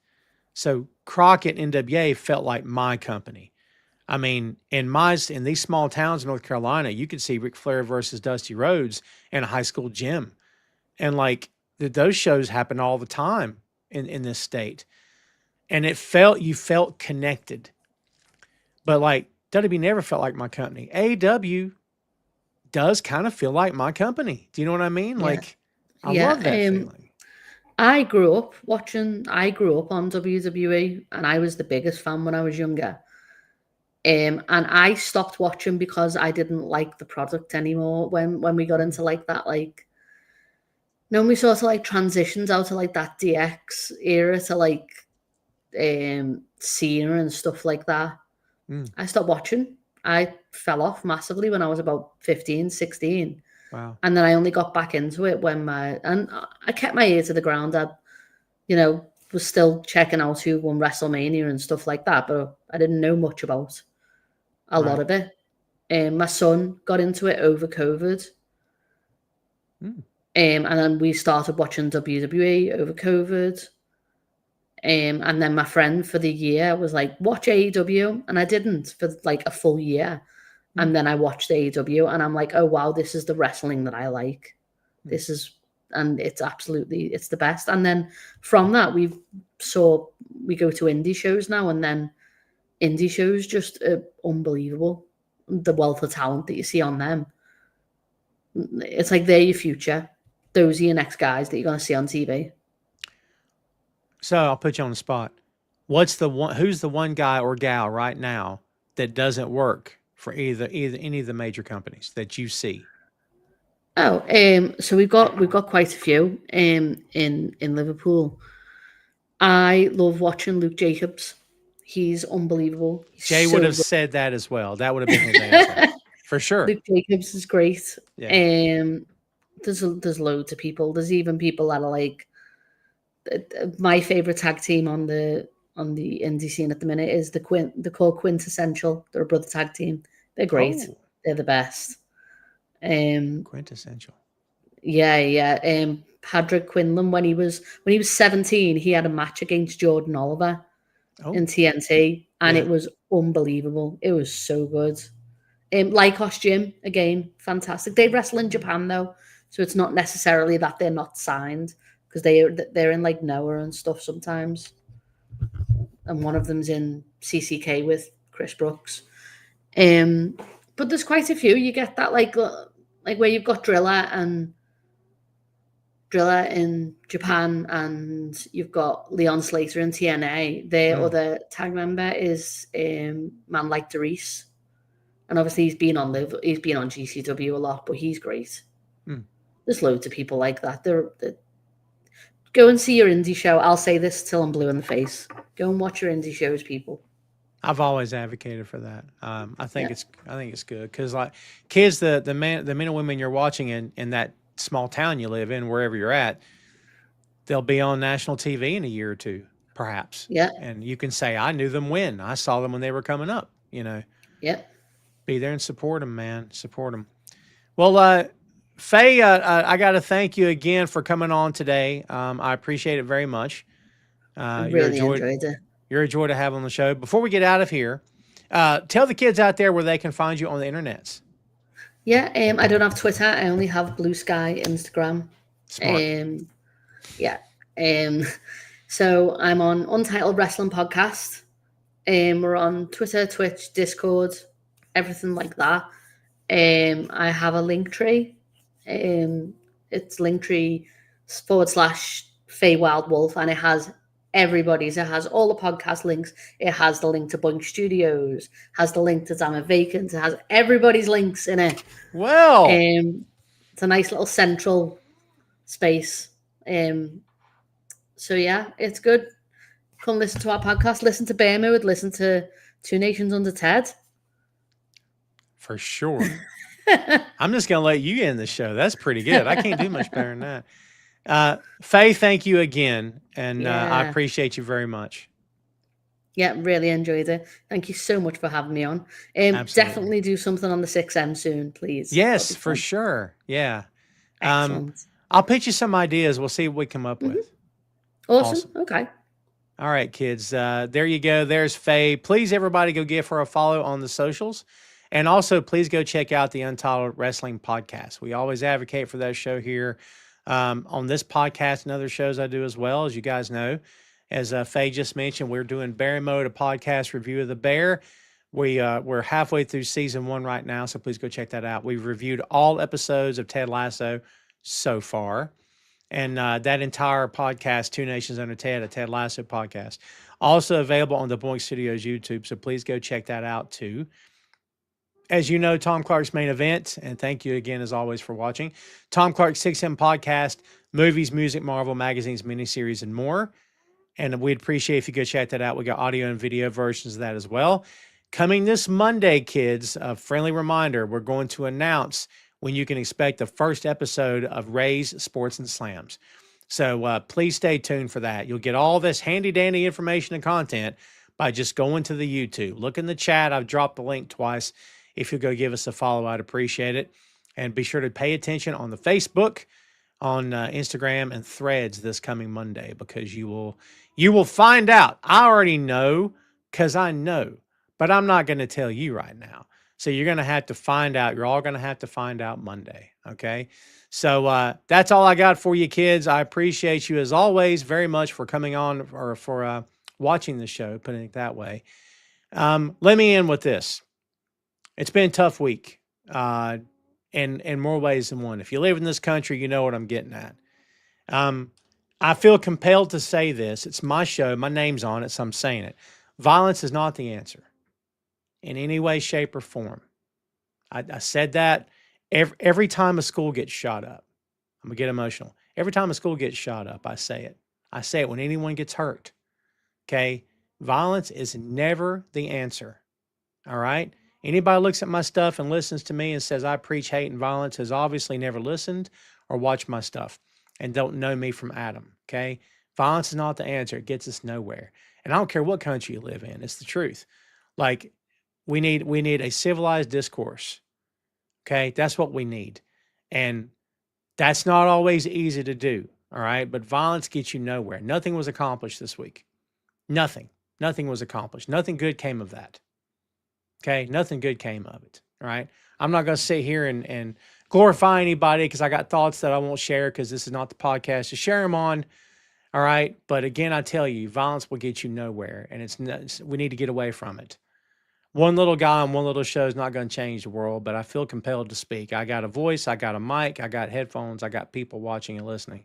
So Crockett NWA felt like my company. I mean, in these small towns in North Carolina, you could see Ric Flair versus Dusty Rhodes in a high school gym. And like those shows happen all the time in this state. And you felt connected. But like WWE never felt like my company. AEW does kind of feel like my company. Do you know what I mean? Yeah. Like, I love that feeling. I grew up on WWE, and I was the biggest fan when I was younger. And I stopped watching because I didn't like the product anymore when we got into like that, like, when we sort of like transitions out of like that DX era to like Cena and stuff like that. I stopped watching. I fell off massively when I was about 15, 16. Wow. And then I only got back into it when I kept my ear to the ground. I, was still checking out who won WrestleMania and stuff like that, but I didn't know much about a lot of it. My son got into it over COVID. And then we started watching WWE over COVID. And then my friend for the year was like, watch AEW. And I didn't for like a full year. And then I watched AEW and I'm like, oh, wow, this is the wrestling that I like. This is and it's the best. And then from that, we go to indie shows now, and then indie shows just are unbelievable. The wealth of talent that you see on them, it's like they're your future. Those are your next guys that you're going to see on TV. So I'll put you on the spot. Who's the one guy or gal right now that doesn't work for either any of the major companies that you see? Oh, so we've got quite a few in Liverpool. I love watching Luke Jacobs. He's unbelievable. Jay would have said that as well. That would have been his answer for sure. Luke Jacobs is great. Yeah. There's loads of people. There's even people that are like my favorite tag team on the indie scene at the minute is they're called Quintessential. They're a brother tag team. They're great. Oh. They're the best. Quintessential. Yeah. Patrick Quinlan, when he was 17, he had a match against Jordan Oliver in TNT, and it was unbelievable. It was so good. Lycos Gym, again, fantastic. They wrestle in Japan though, so it's not necessarily that they're not signed, because they're in like Noah and stuff sometimes. And one of them's in CCK with Chris Brooks. But there's quite a few. You get that like where you've got Driller in Japan, and you've got Leon Slater in TNA. Their other tag member is man like Darius, and obviously he's been on GCW a lot, but he's great. There's loads of people like that. They're go and see your indie show. I'll say this till I'm blue in the face. Go and watch your indie shows, people. I've always advocated for that. I think it's good because like kids, the men and women you're watching in that small town you live in, wherever you're at, they'll be on national TV in a year or two, perhaps. Yeah. And you can say, I knew them when I saw them when they were coming up. Yeah. Be there and support them, man. Support them. Well, Faye, I got to thank you again for coming on today. I appreciate it very much. I really enjoyed it. You're a joy to have on the show. Before we get out of here, tell the kids out there where they can find you on the internets. Yeah, I don't have Twitter. I only have Blue Sky Instagram. Smart. So I'm on Untitled Wrestling Podcast. We're on Twitter, Twitch, Discord, everything like that. I have a link tree. It's linktree/Faye Wild Wolf, and it has everybody's. It has all the podcast links. It has the link to Bunk Studios, has the link to Damn It Vacant. It has everybody's links in it. Well, it's a nice little central space. So yeah, it's good. Come listen to our podcast. Listen to Bear Mood. Listen to Two Nations Under Ted. For sure. I'm just going to let you end the show. That's pretty good. I can't do much better than that. Faye, thank you again, and I appreciate you very much. Yeah, really enjoyed it. Thank you so much for having me on. Definitely do something on the 6M soon, please. Yes, for sure. Yeah. Excellent. I'll pitch you some ideas. We'll see what we come up with. Awesome. Okay. All right, kids. There you go. There's Faye. Please, everybody, go give her a follow on the socials. And also, please go check out the Untitled Wrestling Podcast. We always advocate for that show here. On this podcast and other shows I do as well, as you guys know. As Faye just mentioned, we're doing Bear Mode, a podcast review of The Bear. We're halfway through season 1 right now, so please go check that out. We've reviewed all episodes of Ted Lasso so far. And that entire podcast, Two Nations Under Ted, a Ted Lasso podcast, also available on the Boink Studios YouTube, so please go check that out too. As you know, Tom Clark's Main Event, and thank you again, as always, for watching. Tom Clark's 6M Podcast, movies, music, Marvel, magazines, miniseries, and more. And we'd appreciate if you go check that out. We got audio and video versions of that as well. Coming this Monday, kids, a friendly reminder, we're going to announce when you can expect the first episode of Ray's Sports and Slams. So please stay tuned for that. You'll get all this handy-dandy information and content by just going to the YouTube. Look in the chat. I've dropped the link twice. If you'll go give us a follow, I'd appreciate it. And be sure to pay attention on the Facebook, on Instagram, and Threads this coming Monday, because you will find out. I already know, because I know, but I'm not going to tell you right now. So you're going to have to find out. You're all going to have to find out Monday. Okay. So that's all I got for you, kids. I appreciate you as always very much for coming on or for watching the show, putting it that way. Let me end with this. It's been a tough week in more ways than one. If you live in this country, you know what I'm getting at. I feel compelled to say this. It's my show. My name's on it, so I'm saying it. Violence is not the answer in any way, shape, or form. I said that every time a school gets shot up. I'm going to get emotional. Every time a school gets shot up, I say it. I say it when anyone gets hurt. Okay? Violence is never the answer. All right? Anybody looks at my stuff and listens to me and says I preach hate and violence has obviously never listened or watched my stuff and don't know me from Adam. Okay? Violence is not the answer. It gets us nowhere. And I don't care what country you live in. It's the truth. Like, we need a civilized discourse. Okay? That's what we need. And that's not always easy to do. All right? But violence gets you nowhere. Nothing was accomplished this week. Nothing. Nothing was accomplished. Nothing good came of that. Okay? Nothing good came of it. All right? I'm not going to sit here and glorify anybody because I got thoughts that I won't share because this is not the podcast to share them on. All right? But again, I tell you, violence will get you nowhere. And we need to get away from it. One little guy on one little show is not going to change the world, but I feel compelled to speak. I got a voice, I got a mic, I got headphones, I got people watching and listening.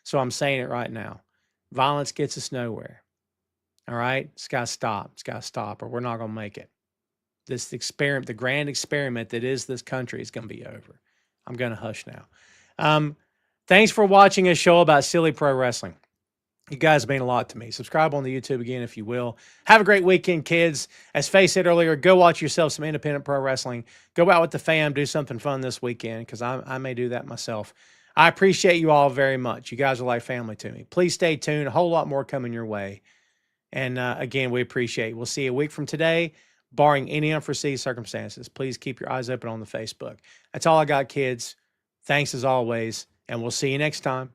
So I'm saying it right now. Violence gets us nowhere. All right? It's got to stop. It's got to stop or we're not going to make it. This experiment, the grand experiment that is this country is going to be over. I'm going to hush now. Thanks for watching a show about silly pro wrestling. You guys mean a lot to me. Subscribe on the YouTube again if you will. Have a great weekend, kids. As Faye said earlier, go watch yourself some independent pro wrestling. Go out with the fam, do something fun this weekend because I may do that myself. I appreciate you all very much. You guys are like family to me. Please stay tuned. A whole lot more coming your way. And again, we appreciate it. We'll see you a week from today, barring any unforeseen circumstances. Please keep your eyes open on the Facebook. That's all I got, kids. Thanks as always, and we'll see you next time.